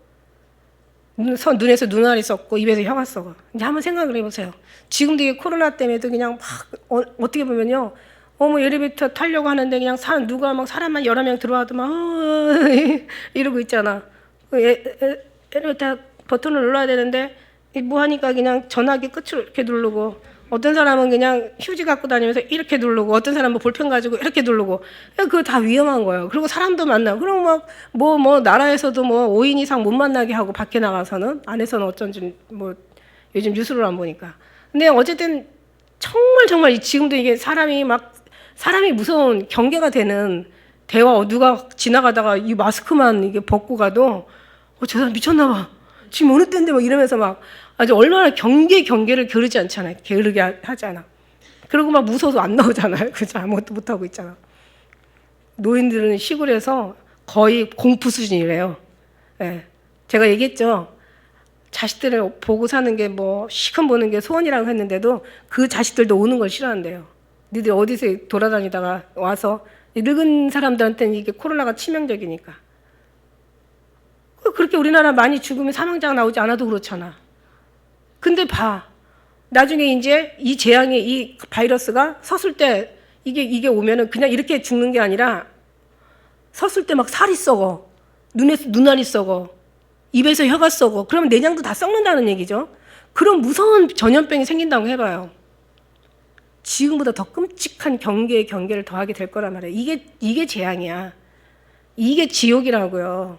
눈에서 눈알이 썩고 입에서 혀가 썩어. 이제 한번 생각을 해보세요. 지금도 이게 코로나 때문에도 그냥 막 어떻게 보면요. 뭐 엘리베이터 타려고 하는데 그냥 누가 막 사람만 여러 명 들어와도 막 이러고 있잖아. 엘리베이터 버튼을 눌러야 되는데 뭐 하니까 그냥 전화기 끝으로 이렇게 누르고 어떤 사람은 그냥 휴지 갖고 다니면서 이렇게 누르고 어떤 사람은 뭐 볼펜 가지고 이렇게 누르고 그거 다 위험한 거예요. 그리고 사람도 만나고 그럼 막 뭐 나라에서도 뭐 5인 이상 못 만나게 하고 밖에 나가서는 안에서는 어쩐지 뭐 요즘 뉴스를 안 보니까. 근데 어쨌든 정말 지금도 이게 사람이 무서운 경계가 되는 대화 누가 지나가다가 이 마스크만 이게 벗고 가도 저 사람 미쳤나 봐. 지금 어느 때인데 막 이러면서 막 아주 얼마나 경계를 겨루지 않잖아요. 게으르게 하잖아. 그리고 막 무서워서 안 나오잖아요. 그죠? 아무것도 못하고 있잖아. 노인들은 시골에서 거의 공포 수준이래요. 네. 제가 얘기했죠. 자식들을 보고 사는 게 뭐 시큰 보는 게 소원이라고 했는데도 그 자식들도 오는 걸 싫어한대요. 니들 어디서 돌아다니다가 와서 늙은 사람들한테는 이게 코로나가 치명적이니까. 그렇게 우리나라 많이 죽으면 사망자가 나오지 않아도 그렇잖아. 근데 나중에 이제 이 재앙이 이 바이러스가 섰을 때 이게 오면은 그냥 이렇게 죽는 게 아니라 섰을 때 막 살이 썩어. 눈에서 눈알이 썩어. 입에서 혀가 썩어. 그러면 내장도 다 썩는다는 얘기죠. 그런 무서운 전염병이 생긴다고 해봐요. 지금보다 더 끔찍한 경계를 더하게 될 거란 말이에요. 이게 재앙이야. 이게 지옥이라고요.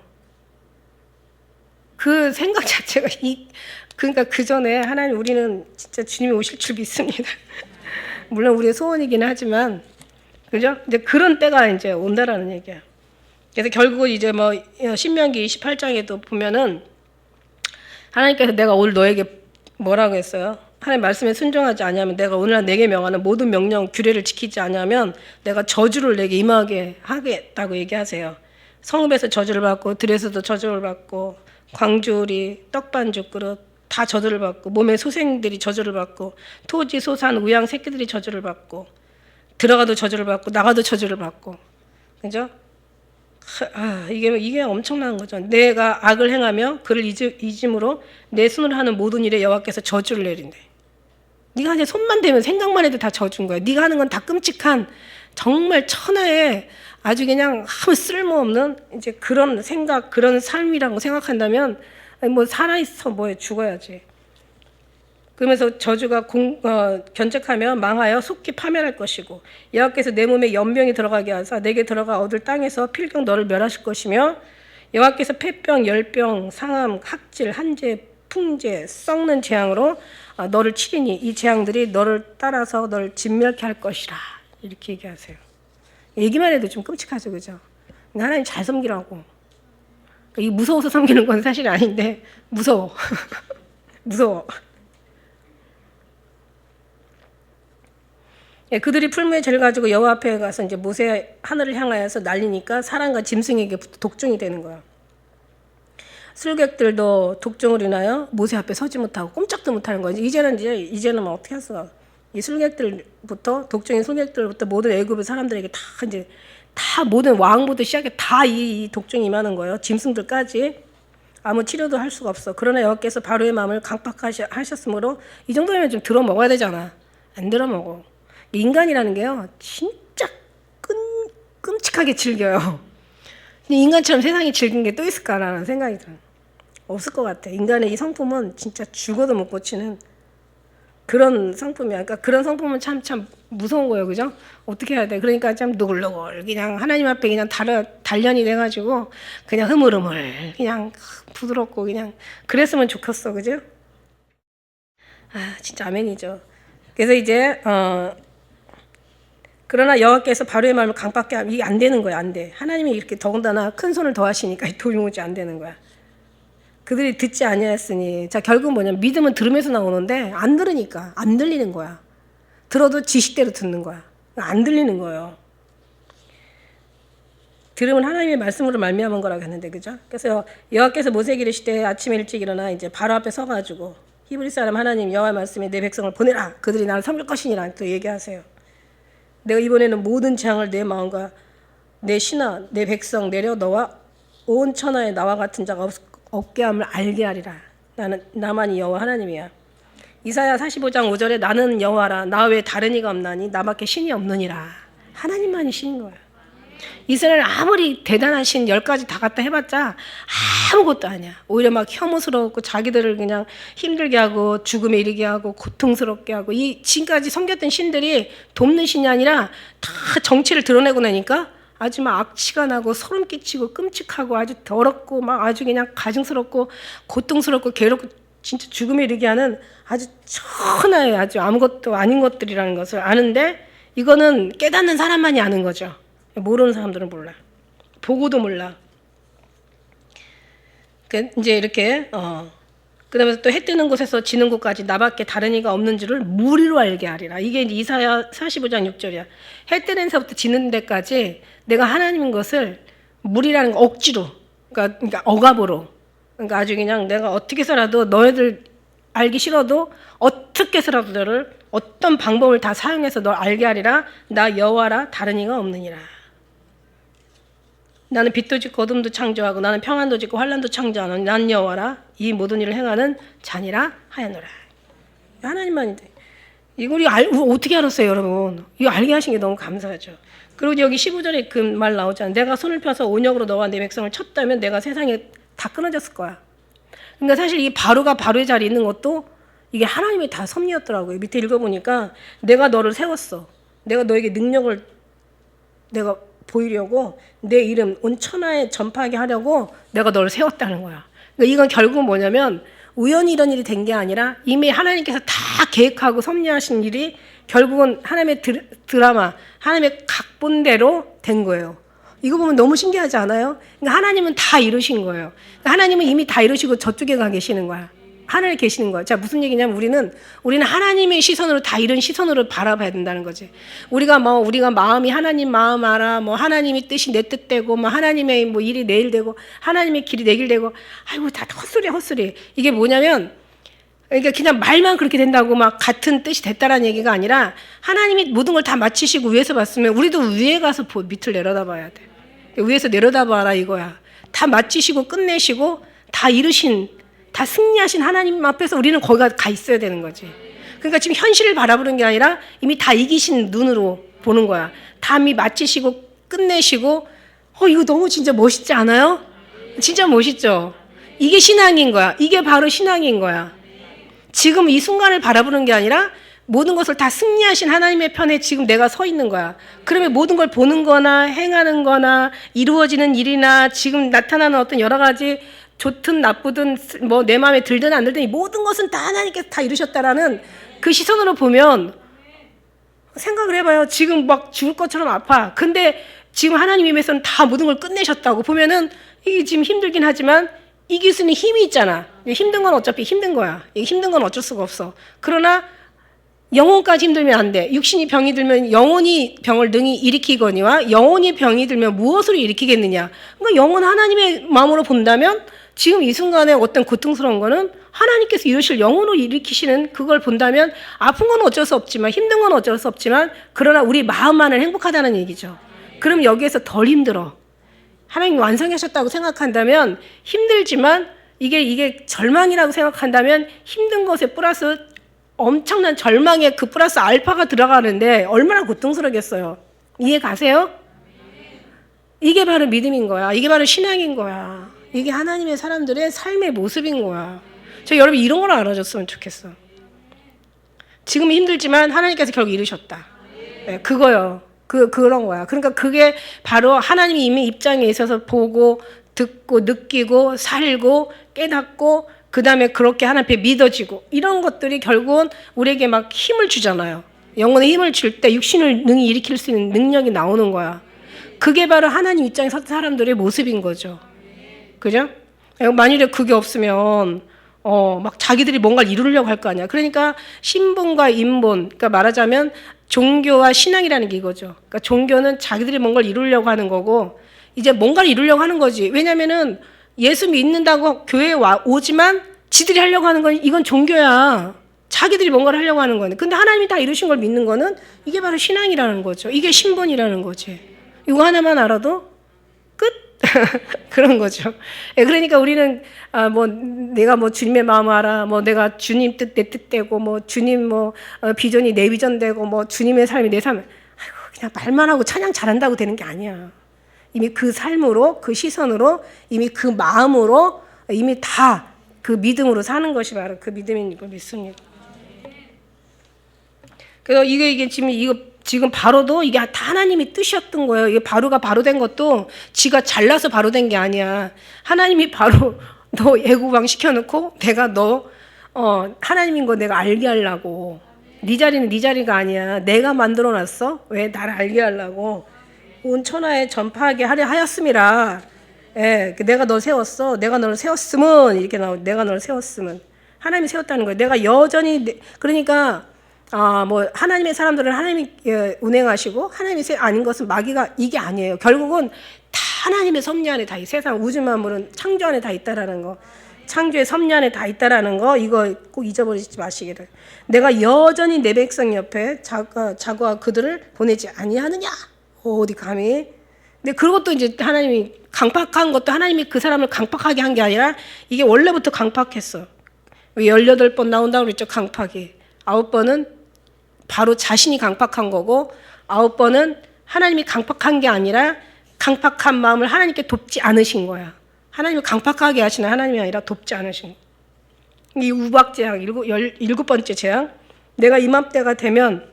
그 생각 자체가 그러니까 그 전에 하나님 우리는 진짜 주님이 오실 줄 믿습니다. 물론 우리의 소원이긴 하지만 그죠? 이제 그런 때가 이제 온다라는 얘기야. 그래서 결국 이제 뭐 신명기 28장에도 보면은 하나님께서 내가 오늘 너에게 뭐라고 했어요? 하나님 말씀에 순종하지 않으면 내가 오늘날 내게 명하는 모든 명령 규례를 지키지 않으면 내가 저주를 내게 임하게 하겠다고 얘기하세요. 성읍에서 저주를 받고 들에서도 저주를 받고 광주리 떡반죽 그릇 다 저주를 받고 몸의 소생들이 저주를 받고 토지 소산 우양 새끼들이 저주를 받고 들어가도 저주를 받고 나가도 저주를 받고, 그죠? 이게 엄청난 거죠. 내가 악을 행하며 그를 잊음으로 내 손으로 하는 모든 일에 여호와께서 저주를 내린대. 네가 이제 손만 대면 생각만 해도 다 저주인 거야. 네가 하는 건 다 끔찍한 정말 천하의 아주 그냥 아무 쓸모없는 이제 그런 생각, 그런 삶이라고 생각한다면 뭐 살아있어 뭐해 죽어야지. 그러면서 저주가 견책하며 망하여 속히 파멸할 것이고 여호와께서 내 몸에 연병이 들어가게 하사 내게 들어가 얻을 땅에서 필경 너를 멸하실 것이며 여호와께서 폐병, 열병, 상함, 학질, 한재, 풍재, 썩는 재앙으로 너를 치리니 이 재앙들이 너를 따라서 너를 진멸케 할 것이라. 이렇게 얘기하세요. 얘기만 해도 좀 끔찍하죠, 그죠? 하나님 잘 섬기라고. 이 무서워서 섬기는 건 사실 아닌데 무서워. 무서워. 그들이 풀무에 죄를 가지고 여호와 앞에 가서 이제 모세 하늘을 향하여서 날리니까 사람과 짐승에게 독종이 되는 거야. 술객들도 독종을 인하여 모세 앞에 서지 못하고 꼼짝도 못하는 거지. 이제는 뭐 어떻게 했어? 이 술객들부터 독종인 술객들부터 모든 애굽의 사람들에게 다 모든 왕부터 시작해 다 이 독종이 임하는 거예요. 짐승들까지 아무 치료도 할 수가 없어. 그러나 여호와께서 바로의 마음을 강팍하셨으므로 이 정도면 좀 들어 먹어야 되잖아. 안 들어 먹어. 인간이라는 게요, 진짜 끔찍하게 즐겨요. 인간처럼 세상이 즐긴 게 또 있을까라는 생각이 들어요. 없을 것 같아. 인간의 이 성품은 진짜 죽어도 못 고치는 그런 성품이야. 그러니까 그런 성품은 참 무서운 거예요, 그죠? 어떻게 해야 돼? 그러니까 참 노글노글 그냥 하나님 앞에 그냥 단련이 돼가지고 그냥 흐물흐물 그냥 부드럽고 그냥 그랬으면 좋겠어, 그죠? 진짜 아멘이죠. 그래서 이제 그러나 여호와께서 바로의 마음을 강팍하게 하면 이게 안 되는 거야, 안 돼. 하나님이 이렇게 더군다나 큰 손을 더하시니까 도무지 안 되는 거야. 그들이 듣지 아니하였으니, 자 결국 뭐냐면 믿음은 들음에서 나오는데 안 들으니까 안 들리는 거야. 들어도 지식대로 듣는 거야. 안 들리는 거예요. 들음은 하나님의 말씀으로 말미암은 거라고 했는데, 그죠? 그래서 여호와께서 모세에게 이르시되 아침에 일찍 일어나 이제 바로 앞에 서가지고 히브리 사람 하나님 여호와의 말씀에 내 백성을 보내라. 그들이 나를 섬길 것이니라 또 얘기하세요. 내가 이번에는 모든 재앙을 내 마음과 내 신하 내 백성 내려 너와 온 천하에 나와 같은 자가 없게 함을 알게 하리라. 나만이 여호와 하나님이야. 이사야 45장 5절에 나는 여호와라 나 외에 다른 이가 없나니 나밖에 신이 없느니라. 하나님만이 신인 거야. 이스라엘 아무리 대단한 신 10가지 다 갖다 해봤자 아무것도 아니야. 오히려 막 혐오스럽고 자기들을 그냥 힘들게 하고 죽음에 이르게 하고 고통스럽게 하고 이 지금까지 섬겼던 신들이 돕는 신이 아니라 다 정체를 드러내고 나니까 아주 막 악취가 나고 소름 끼치고 끔찍하고 아주 더럽고 막 아주 그냥 가증스럽고 고통스럽고 괴롭고 진짜 죽음에 이르게 하는 아주 천하의 아주 아무것도 아닌 것들이라는 것을 아는데 이거는 깨닫는 사람만이 아는 거죠. 모르는 사람들은 몰라. 보고도 몰라. 이제 이렇게 그다음에 또 해 뜨는 곳에서 지는 곳까지 나밖에 다른 이가 없는 줄을 무리로 알게 하리라. 이게 이제 이사야 45장 6절이야. 해 뜨는 데서부터 지는 데까지 내가 하나님인 것을 무리라는 거 억지로, 그러니까 억압으로, 그러니까 아주 그냥 내가 어떻게 해서라도 너희들 알기 싫어도 어떻게 해서라도 너를 어떤 방법을 다 사용해서 널 알게 하리라. 나 여호와라 다른 이가 없느니라. 나는 빛도 짓고 어둠도 창조하고 나는 평안도 짓고 환난도 창조하는 난 여호와라 이 모든 일을 행하는 자니라 하였노라. 하나님만인데 이걸 어떻게 알았어요, 여러분? 이거 알게 하신 게 너무 감사하죠. 그리고 여기 15절에 그 말 나오잖아요. 내가 손을 펴서 온역으로 너와 내 백성을 쳤다면 내가 세상에 다 끊어졌을 거야. 그러니까 사실 이 바로가 바로의 자리에 있는 것도 이게 하나님의 다 섭리였더라고요. 밑에 읽어보니까 내가 너를 세웠어. 내가 너에게 능력을 내가 보이려고 내 이름 온 천하에 전파하게 하려고 내가 너를 세웠다는 거야. 그러니까 이건 결국은 뭐냐면 우연히 이런 일이 된 게 아니라 이미 하나님께서 다 계획하고 섭리하신 일이 결국은 하나님의 드라마, 하나님의 각본대로 된 거예요. 이거 보면 너무 신기하지 않아요? 그러니까 하나님은 다 이루신 거예요. 그러니까 하나님은 이미 다 이루시고 저쪽에 가 계시는 거야. 하늘에 계시는 거야. 자, 무슨 얘기냐면 우리는 하나님의 시선으로 다 이런 시선으로 바라봐야 된다는 거지. 우리가 마음이 하나님 마음 알아. 뭐 하나님의 뜻이 내 뜻되고 뭐 하나님의 뭐 일이 내일 되고 하나님의 길이 내 길 되고 아이고 다 헛소리. 이게 뭐냐면 그러니까 그냥 말만 그렇게 된다고 막 같은 뜻이 됐다라는 얘기가 아니라 하나님이 모든 걸 다 마치시고 위에서 봤으면 우리도 위에 가서 밑을 내려다봐야 돼. 위에서 내려다봐라 이거야. 다 마치시고 끝내시고 다 이루신, 다 승리하신 하나님 앞에서 우리는 거기가 가 있어야 되는 거지. 그러니까 지금 현실을 바라보는 게 아니라 이미 다 이기신 눈으로 보는 거야. 다 이미 마치시고 끝내시고, 이거 너무 진짜 멋있지 않아요? 진짜 멋있죠? 이게 신앙인 거야. 이게 바로 신앙인 거야. 지금 이 순간을 바라보는 게 아니라 모든 것을 다 승리하신 하나님의 편에 지금 내가 서 있는 거야. 그러면 모든 걸 보는 거나 행하는 거나 이루어지는 일이나 지금 나타나는 어떤 여러 가지 좋든 나쁘든 뭐 내 마음에 들든 안 들든 이 모든 것은 다 하나님께서 다 이루셨다라는 그 시선으로 보면 생각을 해봐요. 지금 막 죽을 것처럼 아파. 근데 지금 하나님 입에서는 다 모든 걸 끝내셨다고 보면은 이게 지금 힘들긴 하지만 이길 수 있는 힘이 있잖아. 힘든 건 어차피 힘든 거야. 힘든 건 어쩔 수가 없어. 그러나 영혼까지 힘들면 안 돼. 육신이 병이 들면 영혼이 병을 능히 일으키거니와 영혼이 병이 들면 무엇으로 일으키겠느냐. 그러니까 영혼 하나님의 마음으로 본다면 지금 이 순간에 어떤 고통스러운 거는 하나님께서 이루실 영혼으로 일으키시는 그걸 본다면 아픈 건 어쩔 수 없지만 힘든 건 어쩔 수 없지만 그러나 우리 마음만은 행복하다는 얘기죠. 그럼 여기에서 덜 힘들어. 하나님 완성하셨다고 생각한다면 힘들지만 이게 절망이라고 생각한다면 힘든 것에 플러스 엄청난 절망에 그 플러스 알파가 들어가는데 얼마나 고통스럽겠어요. 이해 가세요? 이게 바로 믿음인 거야. 이게 바로 신앙인 거야. 이게 하나님의 사람들의 삶의 모습인 거야. 여러분 이런 걸 알아줬으면 좋겠어. 지금 힘들지만 하나님께서 결국 이루셨다. 네, 그거요. 그런 거야. 그러니까 그게 바로 하나님이 이미 입장에 있어서 보고 듣고 느끼고 살고 깨닫고 그 다음에 그렇게 하나님 앞에 믿어지고 이런 것들이 결국은 우리에게 막 힘을 주잖아요. 영혼에 힘을 줄 때 육신을 능히 일으킬 수 있는 능력이 나오는 거야. 그게 바로 하나님 입장에 선 사람들의 모습인 거죠. 그죠? 만일에 그게 없으면 막 자기들이 뭔가를 이루려고 할 거 아니야. 그러니까 신분과 인본, 그러니까 말하자면 종교와 신앙이라는 게 이거죠. 그러니까 종교는 자기들이 뭔가를 이루려고 하는 거고 이제 뭔가를 이루려고 하는 거지. 왜냐면은 예수 믿는다고 교회에 오지만 지들이 하려고 하는 건 이건 종교야. 자기들이 뭔가를 하려고 하는 거는. 근데 하나님이 다 이루신 걸 믿는 거는 이게 바로 신앙이라는 거죠. 이게 신분이라는 거지. 이거 하나만 알아도 끝. 그런 거죠. 그러니까 우리는 내가 주님의 마음을 알아, 내가 주님 뜻 내 뜻되고, 주님 비전이 내 비전되고, 주님의 삶이 내 삶. 아이고 그냥 말만 하고 찬양 잘한다고 되는 게 아니야. 이미 그 삶으로, 그 시선으로, 이미 그 마음으로, 이미 다 그 믿음으로 사는 것이 바로 그 믿음인 걸 믿습니다. 그래서 이게 지금 바로도 이게 다 하나님이 뜻이었던 거예요. 이게 바로가 바로 된 것도 지가 잘나서 바로 된 게 아니야. 하나님이 바로 너 애구방 시켜놓고 내가 너 하나님인 거 내가 알게 하려고. 네 자리는 네 자리가 아니야. 내가 만들어놨어. 왜 나를 알게 하려고. 온 천하에 전파하게 하려 하였음이라. 내가 너 세웠어. 내가 너를 세웠으면 이렇게 나오고 내가 너를 세웠으면 하나님이 세웠다는 거예요. 내가 여전히 그러니까 하나님의 사람들은 하나님이 운행하시고 하나님이 아닌 것은 마귀가 이게 아니에요. 결국은 다 하나님의 섭리 안에 다 세상 우주 만물은 창조 안에 다 있다라는 거. 창조의 섭리 안에 다 있다라는 거 이거 꼭 잊어버리지 마시기를. 내가 여전히 내 백성 옆에 자고와 그들을 보내지 아니하느냐. 어디 감히. 근데 그것도 이제 하나님이 강팍한 것도 하나님이 그 사람을 강팍하게 한 게 아니라 이게 원래부터 강팍했어. 왜 18번 나온다고 그랬죠. 강팍이. 9번은 바로 자신이 강팍한 거고 9번은 하나님이 강팍한 게 아니라 강팍한 마음을 하나님께 돕지 않으신 거야. 하나님을 강팍하게 하시는 하나님이 아니라 돕지 않으신 거야. 이 우박 재앙, 7번째 재앙. 내가 이맘때가 되면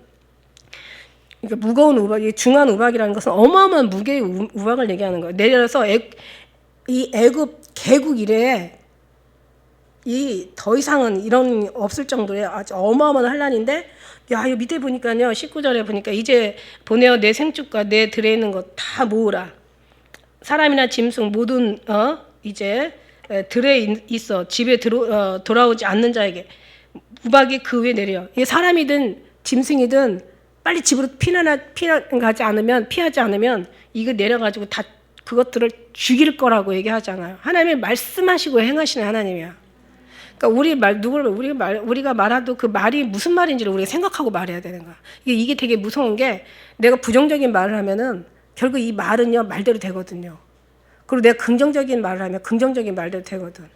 그러니까 무거운 우박, 중한 우박이라는 것은 어마어마한 무게의 우박을 얘기하는 거예요. 내려서 이 애굽 개국 이래 이 더 이상은 이런 없을 정도의 아주 어마어마한 환란인데 야, 이 밑에 보니까요. 19절에 보니까 이제 보내어 내 생축과 내 들에 있는 것 다 모으라. 사람이나 짐승 모든 이제 들에 있어 집에 돌아오지 않는 자에게 우박이 그 위에 내려. 이게 사람이든 짐승이든 빨리 집으로 피하지 않으면 이거 내려가지고 다 그것들을 죽일 거라고 얘기하잖아요. 하나님이 말씀하시고 행하시는 하나님이야. 그러니까 우리가 말해도 그 말이 무슨 말인지를 우리가 생각하고 말해야 되는 거야. 이게 되게 무서운 게 내가 부정적인 말을 하면은 결국 이 말은요 말대로 되거든요. 그리고 내가 긍정적인 말을 하면 긍정적인 말대로 되거든.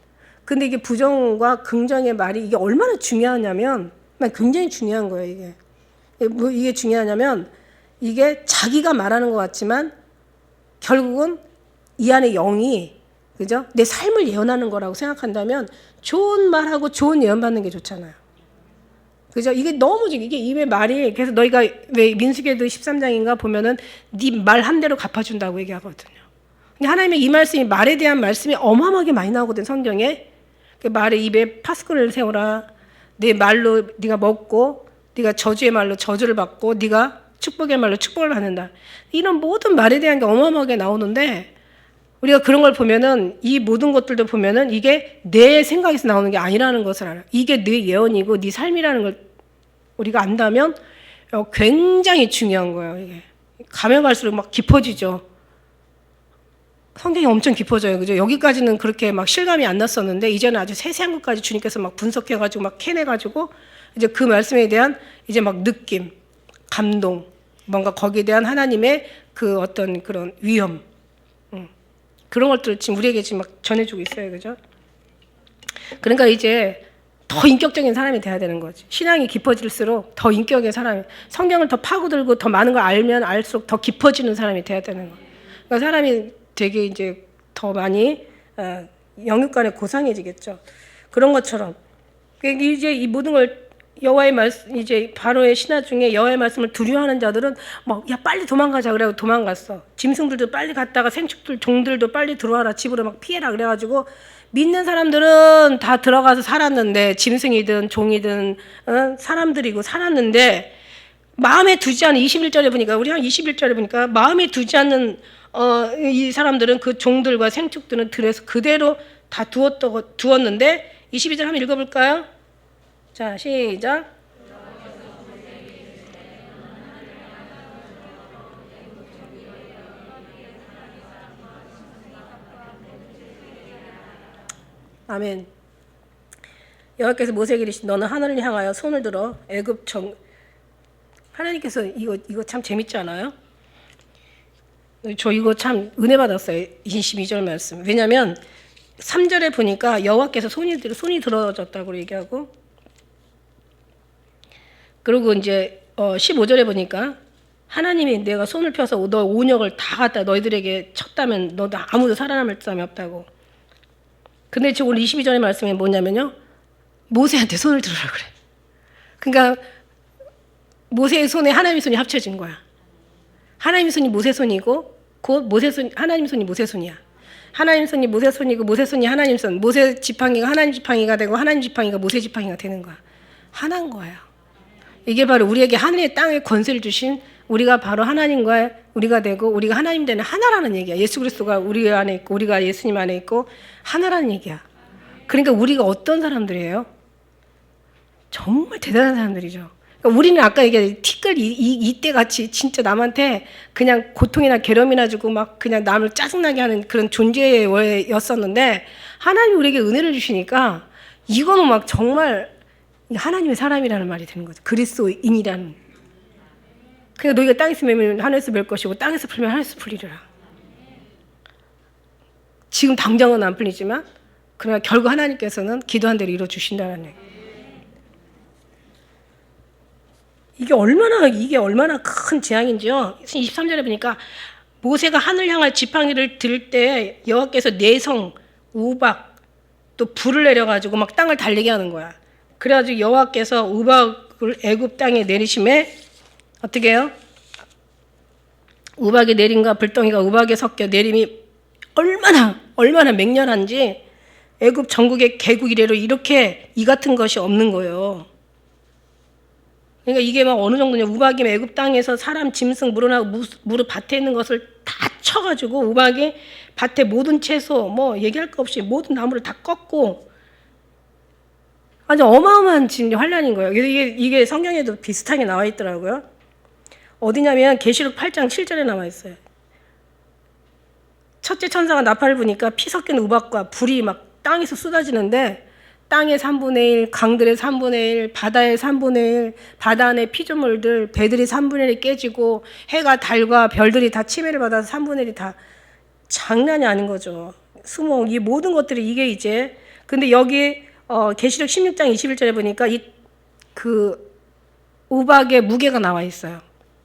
근데 이게 부정과 긍정의 말이 이게 얼마나 중요하냐면 굉장히 중요한 거예요. 이게 중요하냐면 이게 자기가 말하는 것 같지만 결국은 이 안에 영이 그죠? 내 삶을 예언하는 거라고 생각한다면 좋은 말하고 좋은 예언 받는 게 좋잖아요. 그죠? 이게 너무 이게 입의 말이 그래서 너희가 왜 민수기도 13장인가 보면은 네 말 한 대로 갚아준다고 얘기하거든요. 근데 하나님의 이 말씀이 말에 대한 말씀이 어마어마하게 많이 나오거든 성경에. 그 말의 입에 파수꾼을 세우라. 네 말로 네가 먹고 네가 저주의 말로 저주를 받고 네가 축복의 말로 축복을 받는다. 이런 모든 말에 대한 게 어마어마하게 나오는데 우리가 그런 걸 보면은 이 모든 것들도 보면은 이게 내 생각에서 나오는 게 아니라는 것을 알아. 이게 네 예언이고 네 삶이라는 걸 우리가 안다면 굉장히 중요한 거예요. 이게 가면 갈수록 막 깊어지죠. 성경이 엄청 깊어져요. 그죠? 여기까지는 그렇게 막 실감이 안 났었는데 이제는 아주 세세한 것까지 주님께서 막 분석해가지고 막 캐내가지고 이제 그 말씀에 대한 이제 막 느낌, 감동, 뭔가 거기에 대한 하나님의 그 어떤 그런 위험, 그런 것들을 지금 우리에게 지금 막 전해주고 있어요. 그죠? 그러니까 이제 더 인격적인 사람이 돼야 되는 거지. 신앙이 깊어질수록 더 인격의 사람이, 성경을 더 파고들고 더 많은 걸 알면 알수록 더 깊어지는 사람이 돼야 되는 거예요. 그러니까 사람이 되게 이제 더 많이 영육 간에 고상해지겠죠. 그런 것처럼 이제 이 모든 걸 여호와의 말씀 이제 바로의 신하 중에 여호와의 말씀을 두려워하는 자들은 막 야 빨리 도망가자 그래고 도망갔어. 짐승들도 빨리 갔다가 생축들 종들도 빨리 들어와라 집으로 막 피해라 그래가지고 믿는 사람들은 다 들어가서 살았는데 짐승이든 종이든 사람들이고 살았는데 마음에 두지 않은 21절에 보니까 우리 한 21절에 보니까 마음에 두지 않는 이 사람들은 그 종들과 생축들은 들에서 그대로 다 두었는데 22절 한번 읽어볼까요? 자 시작. 아멘. 여호와께서 모세에게 이르시되 너는 하늘을 향하여 손을 들어 애굽 정 하나님께서 이거 참 재밌지 않아요? 저 이거 참 은혜 받았어요. 22절 말씀. 왜냐하면 3절에 보니까 여호와께서 손이 들어졌다고 얘기하고 그리고 이제 15절에 보니까 하나님이 내가 손을 펴서 너 온역을 다 갖다 너희들에게 쳤다면 너도 아무도 살아남을 사람이 없다고. 근데 지금 오늘 22절의 말씀이 뭐냐면요. 모세한테 손을 들으라 그래. 그러니까 모세의 손에 하나님의 손이 합쳐진 거야. 하나님의 손이 모세 손이고 곧 모세 손 하나님 손이 모세 손이야. 하나님 손이 모세 손이고 모세 손이 하나님 손. 모세 지팡이가 하나님 지팡이가 되고 하나님 지팡이가 모세 지팡이가 되는 거야. 하나인 거예요. 이게 바로 우리에게 하늘의 땅에 권세를 주신 우리가 바로 하나님과 우리가 되고 우리가 하나님 되는 하나라는 얘기야. 예수 그리스도가 우리 안에 있고 우리가 예수님 안에 있고 하나라는 얘기야. 그러니까 우리가 어떤 사람들이에요? 정말 대단한 사람들이죠. 그러니까 우리는 아까 얘기한 티끌 이때 같이 진짜 남한테 그냥 고통이나 괴로움이나 주고 막 그냥 남을 짜증나게 하는 그런 존재였었는데 하나님이 우리에게 은혜를 주시니까 이거는 막 정말 하나님의 사람이라는 말이 되는 거죠. 그리스도인이라는. 그러니까 너희가 땅에서 매면 하늘에서 맬 것이고 땅에서 풀면 하늘에서 풀리리라. 지금 당장은 안 풀리지만 그러나 결국 하나님께서는 기도한 대로 이루어주신다는 얘기. 이게 얼마나 큰 재앙인지요. 23절에 보니까 모세가 하늘 향할 지팡이를 들 때 여호와께서 내성, 우박, 또 불을 내려가지고 막 땅을 달리게 하는 거야. 그래가지고 여호와께서 우박을 애굽 땅에 내리심에 어떻게 해요? 우박이 내림과 불덩이가 우박에 섞여 내림이 얼마나 맹렬한지 애굽 전국의 개국 이래로 이렇게 이 같은 것이 없는 거예요. 그러니까 이게 막 어느 정도냐. 우박이 애굽 땅에서 사람, 짐승, 물어나고 무릇 밭에 있는 것을 다 쳐가지고 우박이 밭에 모든 채소 뭐 얘기할 거 없이 모든 나무를 다 꺾고 아주 어마어마한 지금 환란인 거예요. 이게 성경에도 비슷하게 나와 있더라고요. 어디냐면 계시록 8장 7절에 나와 있어요. 첫째 천사가 나팔을 부니까 피 섞인 우박과 불이 막 땅에서 쏟아지는데 땅의 3분의 1, 강들의 3분의 1, 바다의 3분의 1, 바다 안의 피조물들, 배들이 3분의 1이 깨지고 해가 달과 별들이 다 침해를 받아서 3분의 1이 다 장난이 아닌 거죠. 수목, 이 모든 것들이 이게 이제 근데 여기 계시록 16장 21절에 보니까 그 우박의 무게가 나와 있어요.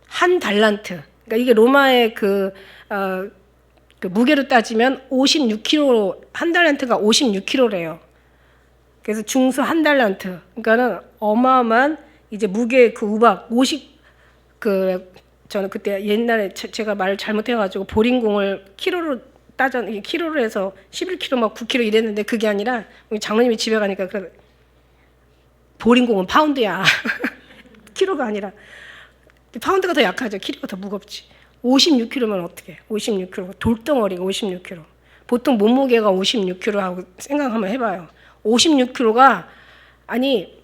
한 달란트. 그러니까 이게 로마의 그 무게로 따지면 56kg, 한 달란트가 56kg래요. 그래서 중수 한 달란트. 그러니까는 어마어마한 이제 무게 그 우박 50 저는 그때 옛날에 제가 말을 잘못해가지고 보링공을 키로로 해서 11kg 막 9kg 이랬는데 그게 아니라 장로님이 집에 가니까 보링공은 파운드야. 키로가 아니라 파운드가 더 약하죠. 키로가 더 무겁지. 56kg면 어떻게? 56kg 돌덩어리가 56kg. 보통 몸무게가 56kg 하고 생각 한번 해봐요. 56kg가 아니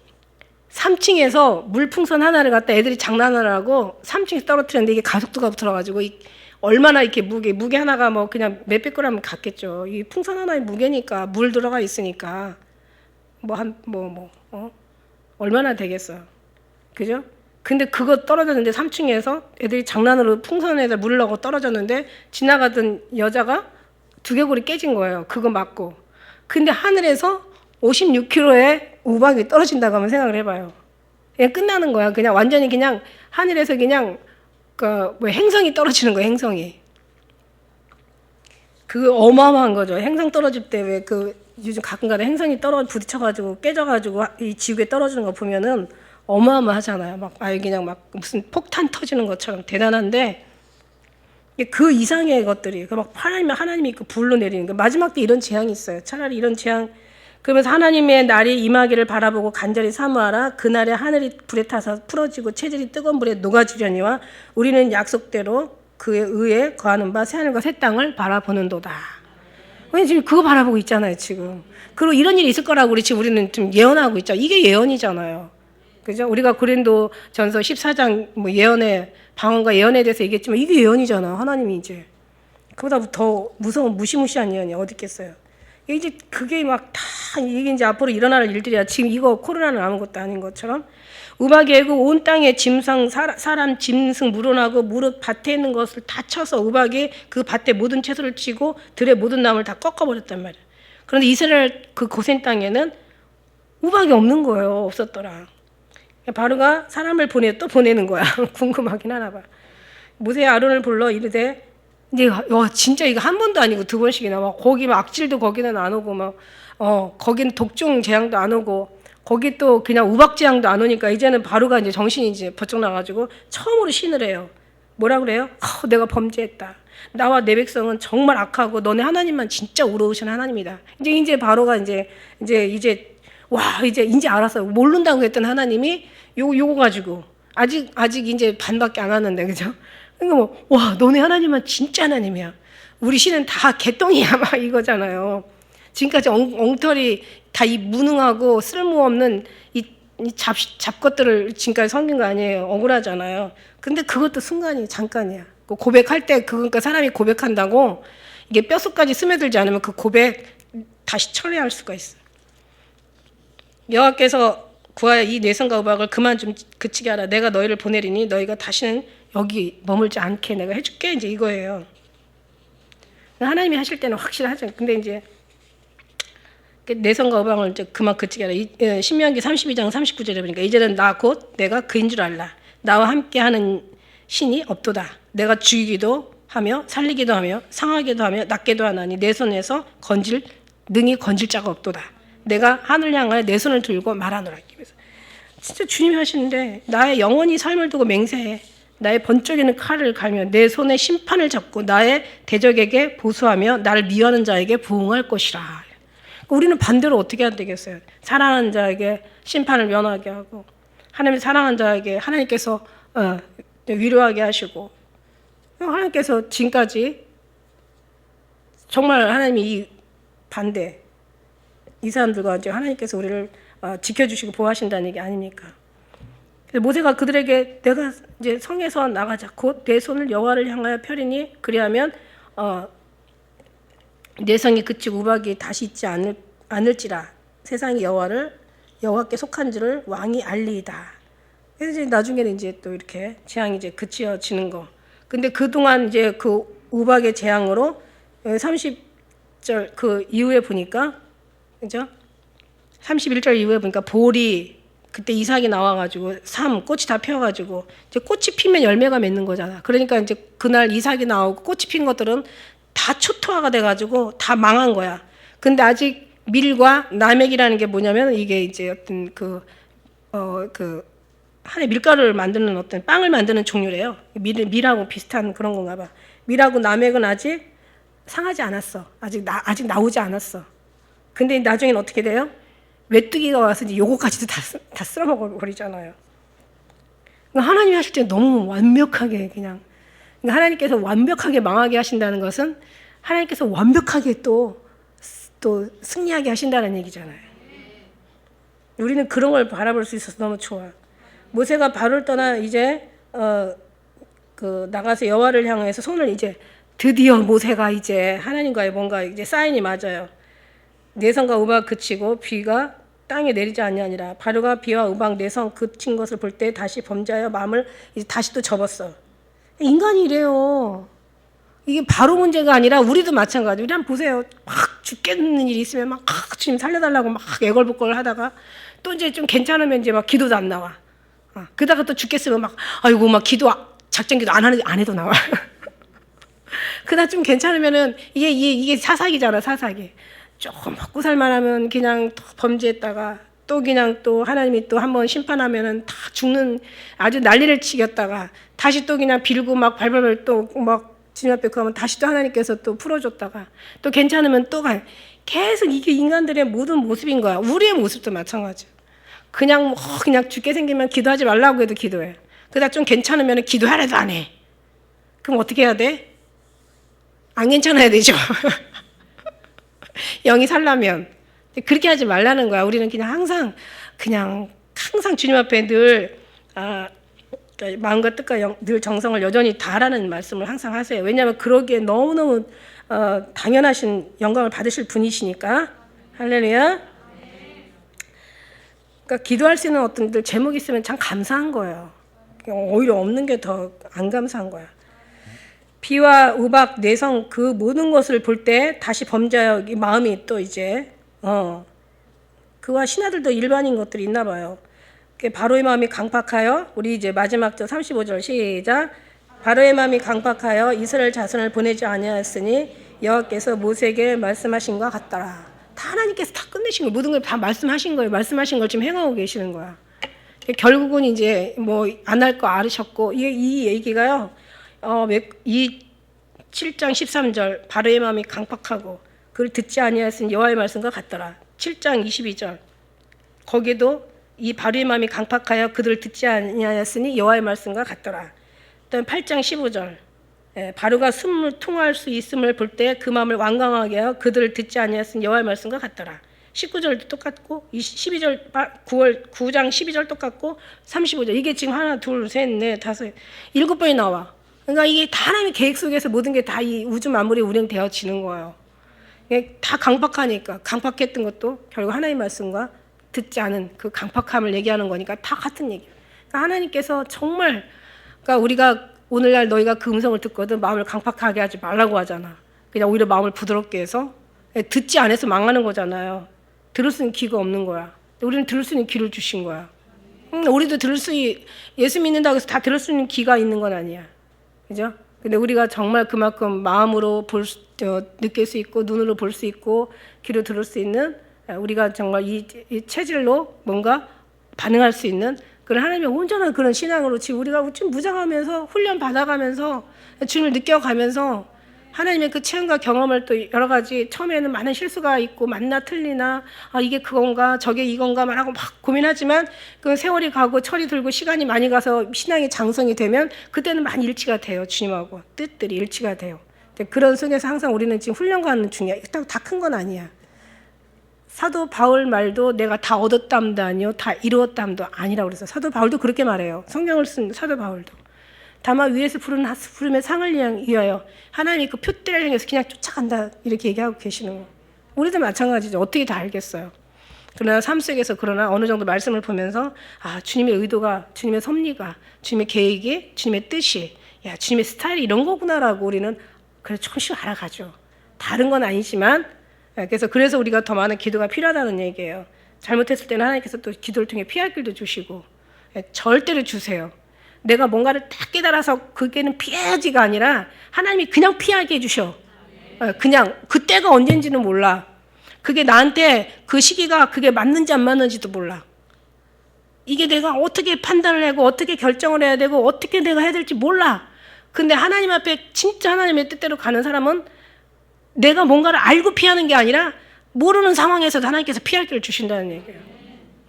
3층에서 물풍선 하나를 갖다 애들이 장난을 하고 3층에서 떨어뜨렸는데 이게 가속도가 붙어가지고 얼마나 이렇게 무게 하나가 뭐 그냥 몇백 그램 같겠죠. 이 풍선 하나의 무게니까 물 들어가 있으니까 얼마나 되겠어요. 그죠? 근데 그거 떨어졌는데 3층에서 애들이 장난으로 풍선에다 물을 넣고 떨어졌는데 지나가던 여자가 두개골이 깨진 거예요. 그거 맞고. 근데 하늘에서 56kg의 우박이 떨어진다고 하면 생각을 해봐요. 그냥 끝나는 거야. 그냥 완전히 그냥 하늘에서 그냥 행성이 떨어지는 거야. 행성이. 그 어마어마한 거죠. 행성 떨어질 때 왜 요즘 가끔가다 행성이 부딪혀가지고 깨져가지고 이 지구에 떨어지는 거 보면은 어마어마하잖아요. 그냥 무슨 폭탄 터지는 것처럼 대단한데 그 이상의 것들이 하나님이 그 불로 내리는 거. 마지막 때 이런 재앙이 있어요. 차라리 이런 재앙. 그러면서 하나님의 날이 임하기를 바라보고 간절히 사모하라. 그날에 하늘이 불에 타서 풀어지고 체질이 뜨거운 불에 녹아지려니와 우리는 약속대로 그에 의해 거하는 바 새하늘과 새 땅을 바라보는도다. 왜냐면 지금 그거 바라보고 있잖아요. 지금. 그리고 이런 일이 있을 거라고 우리는 좀 예언하고 있죠. 이게 예언이잖아요. 그죠? 우리가 고린도 전서 14장 예언의 방언과 예언에 대해서 얘기했지만 이게 예언이잖아. 하나님이 이제 그보다 더 무서운 무시무시한 예언이 어디 있겠어요. 이제 그게 이게 이제 앞으로 일어날 일들이야. 지금 이거 코로나는 아무것도 아닌 것처럼 우박이 애고 온 땅에 짐승 사람 짐승 물어나고 무릇 밭에 있는 것을 다 쳐서 우박이 그 밭에 모든 채소를 치고 들의 모든 나무를 다 꺾어버렸단 말이야. 그런데 이스라엘 그 고센 땅에는 우박이 없는 거예요. 없었더라. 바로가 사람을 또 보내는 거야. 궁금하긴 하나 봐. 모세 아론을 불러 이르되 근데 진짜 이거 한 번도 아니고 두 번씩이나 거기 악질도 거기는 안 오고 거기는 독종 재앙도 안 오고 거기 또 그냥 우박 재앙도 안 오니까 이제는 바로가 이제 정신이 이제 번쩍 나가지고 처음으로 신을 해요. 뭐라 그래요? 내가 범죄했다. 나와 내 백성은 정말 악하고 너네 하나님만 진짜 우러우신 하나님이다. 이제 바로가 이제 알았어요. 모른다고 했던 하나님이 요거 가지고 아직 이제 반밖에 안 왔는데 그죠? 그러니까 너네 하나님은 진짜 하나님이야. 우리 신은 다 개똥이야 막 이거잖아요. 지금까지 엉터리 다 이 무능하고 쓸모없는 이 잡것들을 지금까지 섬긴 거 아니에요. 억울하잖아요. 근데 그것도 순간이 잠깐이야. 고백할 때 그러니까 사람이 고백한다고 이게 뼛속까지 스며들지 않으면 그 고백 다시 철회할 수가 있어. 여호와께서 구하여 이 뇌성과 우박을 그만 좀 그치게 하라. 내가 너희를 보내리니 너희가 다시는 여기 머물지 않게 내가 해줄게. 이제 이거예요. 하나님이 하실 때는 확실하죠. 근데 이제 뇌성과 우박을 이제 그만 그치게 하라. 신명기 32장 39절에 보니까 이제는 나 곧 내가 그인 줄 알라. 나와 함께하는 신이 없도다. 내가 죽이기도 하며 살리기도 하며 상하기도 하며 낫게도 하나니 내 손에서 능히 건질 자가 없도다. 내가 하늘 향하여 내 손을 들고 말하노라. 진짜 주님이 하시는데 나의 영원히 삶을 두고 맹세해. 나의 번쩍이는 칼을 갈며 내 손에 심판을 잡고 나의 대적에게 보수하며 나를 미워하는 자에게 부응할 것이라. 우리는 반대로 어떻게 해야 되겠어요? 사랑하는 자에게 심판을 면하게 하고 하나님 사랑하는 자에게 하나님께서 위로하게 하시고 하나님께서 지금까지 정말 하나님이 이 반대 이 사람들과 이제 하나님께서 우리를 지켜주시고 보호하신다는 얘기 아닙니까? 그래서 모세가 그들에게 내가 이제 성에서 나가자. 곧 내 손을 여호와를 향하여 펴리니 그리하면 내 성이 그치고 우박이 다시 있지 않을지라. 세상이 여호와께 속한 줄을 왕이 알리이다. 그래서 이제 나중에는 이제 또 이렇게 재앙이 이제 그치어지는 거. 근데 그동안 이제 그 우박의 재앙으로 30절 그 이후에 보니까, 그죠? 31절 이후에 보니까 보리, 그때 이삭이 나와가지고 꽃이 다 피어가지고 이제 꽃이 피면 열매가 맺는 거잖아. 그러니까 이제 그날 이삭이 나오고 꽃이 핀 것들은 다 초토화가 돼가지고 다 망한 거야. 근데 아직 밀과 나맥이라는 게 뭐냐면 이게 이제 어떤 하나의 밀가루를 만드는 어떤 빵을 만드는 종류래요. 밀하고 비슷한 그런 건가 봐. 밀하고 나맥은 아직 상하지 않았어. 아직 나오지 않았어. 근데 나중에는 어떻게 돼요? 메뚜기가 와서 이제 요거까지도 다 쓸어먹어 버리잖아요. 그러니까 하나님이 하실 때 너무 완벽하게 그러니까 하나님께서 완벽하게 망하게 하신다는 것은 하나님께서 완벽하게 또 승리하게 하신다는 얘기잖아요. 우리는 그런 걸 바라볼 수 있어서 너무 좋아. 모세가 바로를 떠나 이제 나가서 여호와를 향해서 손을 이제 드디어 모세가 이제 하나님과의 뭔가 이제 사인이 맞아요. 내성과 우박 그치고 비가 땅에 내리지 아니하니라. 바로가 비와 우박 내성 그친 것을 볼 때 다시 범죄하여 마음을 이제 다시 또 접었어. 인간이 이래요. 이게 바로 문제가 아니라 우리도 마찬가지. 우리 한번 보세요. 막 죽겠는 일이 있으면 막 주님 살려달라고 막 애걸복걸 하다가 또 이제 좀 괜찮으면 이제 막 기도도 안 나와. 그러다가 또 죽겠으면 막 아이고 막 작전 기도 안 해도 나와. 그러다 좀 괜찮으면은 이게 사사기잖아, 사사기. 조금 먹고 살만하면 그냥 또 범죄했다가 또 그냥 또 하나님이 또 한번 심판하면은 다 죽는 아주 난리를 치겠다가 다시 또 그냥 빌고 막 발발발 또 막 주님 앞에 가면 다시 또 하나님께서 또 풀어줬다가 또 괜찮으면 또 계속 이게 인간들의 모든 모습인 거야. 우리의 모습도 마찬가지. 그냥 그냥 죽게 생기면 기도하지 말라고 해도 기도해. 그러다 좀 괜찮으면 기도하래도 안 해. 그럼 어떻게 해야 돼? 안 괜찮아야 되죠. 영이 살라면 그렇게 하지 말라는 거야. 우리는 그냥 항상 주님 앞에 늘 마음과 뜻과 늘 정성을 여전히 다하라는 말씀을 항상 하세요. 왜냐하면 그러기에 너무너무 당연하신 영광을 받으실 분이시니까. 할렐루야. 그러니까 기도할 수 있는 어떤 제목이 있으면 참 감사한 거예요. 오히려 없는 게 더 안 감사한 거야. 비와 우박 내성 그 모든 것을 볼 때 다시 범죄하여 마음이 또 이제 그와 신하들도 일반인 것들이 있나 봐요. 바로의 마음이 강팍하여 우리 이제 마지막 절 35절 시작. 바로의 마음이 강팍하여 이스라엘 자손을 보내지 아니하였으니 여호와께서 모세에게 말씀하신 것 같더라. 다 하나님께서 다 끝내신 거예요. 모든 걸 다 말씀하신 거예요. 말씀하신 걸 지금 행하고 계시는 거야. 결국은 이제 뭐 안 할 거 알으셨고 이 얘기가요. 이 7장 13절 바로의 마음이 강팍하고 그를 듣지 아니하였으니 여호와의 말씀과 같더라. 7장 22절 거기도 이 바로의 마음이 강팍하여 그들을 듣지 아니하였으니 여호와의 말씀과 같더라. 또 8장 15절 바로가 숨을 통할 수 있음을 볼 때 그 마음을 완강하게 하여 그들을 듣지 아니하였으니 여호와의 말씀과 같더라. 19절도 똑같고 9장 12절 똑같고 35절 이게 지금 하나 둘 셋 넷 다섯 7번이 나와. 그러니까 이게 다 하나님의 계획 속에서 모든 게 다 이 우주 만물이 운행되어지는 거예요. 다 강팍하니까 강팍했던 것도 결국 하나님의 말씀과 듣지 않은 그 강팍함을 얘기하는 거니까 다 같은 얘기예요. 그러니까 하나님께서 정말 그러니까 우리가 오늘날 너희가 그 음성을 듣거든 마음을 강팍하게 하지 말라고 하잖아. 그냥 오히려 마음을 부드럽게 해서 듣지 않아서 망하는 거잖아요. 들을 수 있는 귀가 없는 거야. 우리는 들을 수 있는 귀를 주신 거야. 우리도 예수 믿는다고 해서 다 들을 수 있는 귀가 있는 건 아니야. 그죠? 근데 우리가 정말 그만큼 마음으로 느낄 수 있고 눈으로 볼 수 있고 귀로 들을 수 있는 우리가 정말 이 체질로 뭔가 반응할 수 있는 그런 하나님의 온전한 그런 신앙으로 지금 우리가 지금 무장하면서 훈련 받아가면서 주님을 느껴가면서 하나님의 그 체험과 경험을 또 여러 가지 처음에는 많은 실수가 있고 맞나 틀리나 이게 그건가 저게 이건가 말하고 막 고민하지만 그 세월이 가고 철이 들고 시간이 많이 가서 신앙이 장성이 되면 그때는 많이 일치가 돼요. 주님하고 뜻들이 일치가 돼요. 그런 속에서 항상 우리는 지금 훈련가는 중요해. 다 큰 건 아니야. 사도 바울 말도 내가 다 얻었담도 아니요 다 이루었담도 아니라고 그래서 사도 바울도 그렇게 말해요. 성경을 쓴 사도 바울도. 다만 위에서 부름의 상을 위하여 하나님이 그 표대를 향해서 그냥 쫓아간다 이렇게 얘기하고 계시는 거. 우리도 마찬가지죠. 어떻게 다 알겠어요. 그러나 삶 속에서 그러나 어느 정도 말씀을 보면서 아, 주님의 의도가, 주님의 섭리가, 주님의 계획이, 주님의 뜻이, 야, 주님의 스타일이 이런 거구나라고 우리는 그래 조금씩 알아가죠. 다른 건 아니지만, 그래서 우리가 더 많은 기도가 필요하다는 얘기예요. 잘못했을 때는 하나님께서 또 기도를 통해 피할 길도 주시고, 절대로 주세요. 내가 뭔가를 딱 깨달아서 그게는 피해야지가 아니라 하나님이 그냥 피하게 해주셔. 그냥 그때가 언젠지는 몰라. 그게 나한테 그 시기가 그게 맞는지 안 맞는지도 몰라. 이게 내가 어떻게 판단을 하고 어떻게 결정을 해야 되고 어떻게 내가 해야 될지 몰라. 근데 하나님 앞에 진짜 하나님의 뜻대로 가는 사람은 내가 뭔가를 알고 피하는 게 아니라 모르는 상황에서도 하나님께서 피할 길을 주신다는 얘기예요.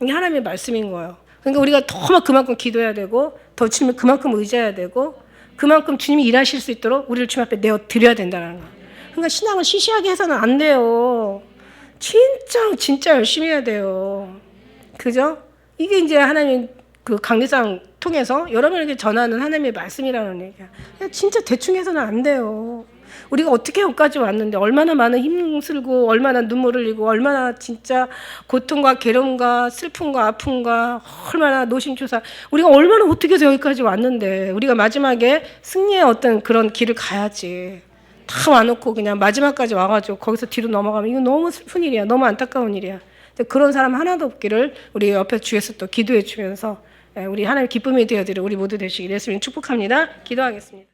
이게 하나님의 말씀인 거예요. 그러니까 우리가 더 그만큼 기도해야 되고 더 주님을 그만큼 의지해야 되고 그만큼 주님이 일하실 수 있도록 우리를 주님 앞에 내어드려야 된다는 거예요. 그러니까 신앙을 시시하게 해서는 안 돼요. 진짜 열심히 해야 돼요. 그죠? 이게 이제 하나님 그 강리상 통해서 여러분에게 전하는 하나님의 말씀이라는 얘기야. 그냥 진짜 대충 해서는 안 돼요. 우리가 어떻게 여기까지 왔는데 얼마나 많은 힘쓰고 얼마나 눈물 흘리고 얼마나 진짜 고통과 괴로움과 슬픔과 아픔과 얼마나 노심초사 우리가 얼마나 어떻게 해서 여기까지 왔는데 우리가 마지막에 승리의 어떤 그런 길을 가야지. 다 와놓고 그냥 마지막까지 와가지고 거기서 뒤로 넘어가면 이거 너무 슬픈 일이야. 너무 안타까운 일이야. 그런 사람 하나도 없기를 우리 옆에 주에서 또 기도해 주면서 우리 하나님 기쁨이 되어드려 우리 모두 되시길 예수님 축복합니다. 기도하겠습니다.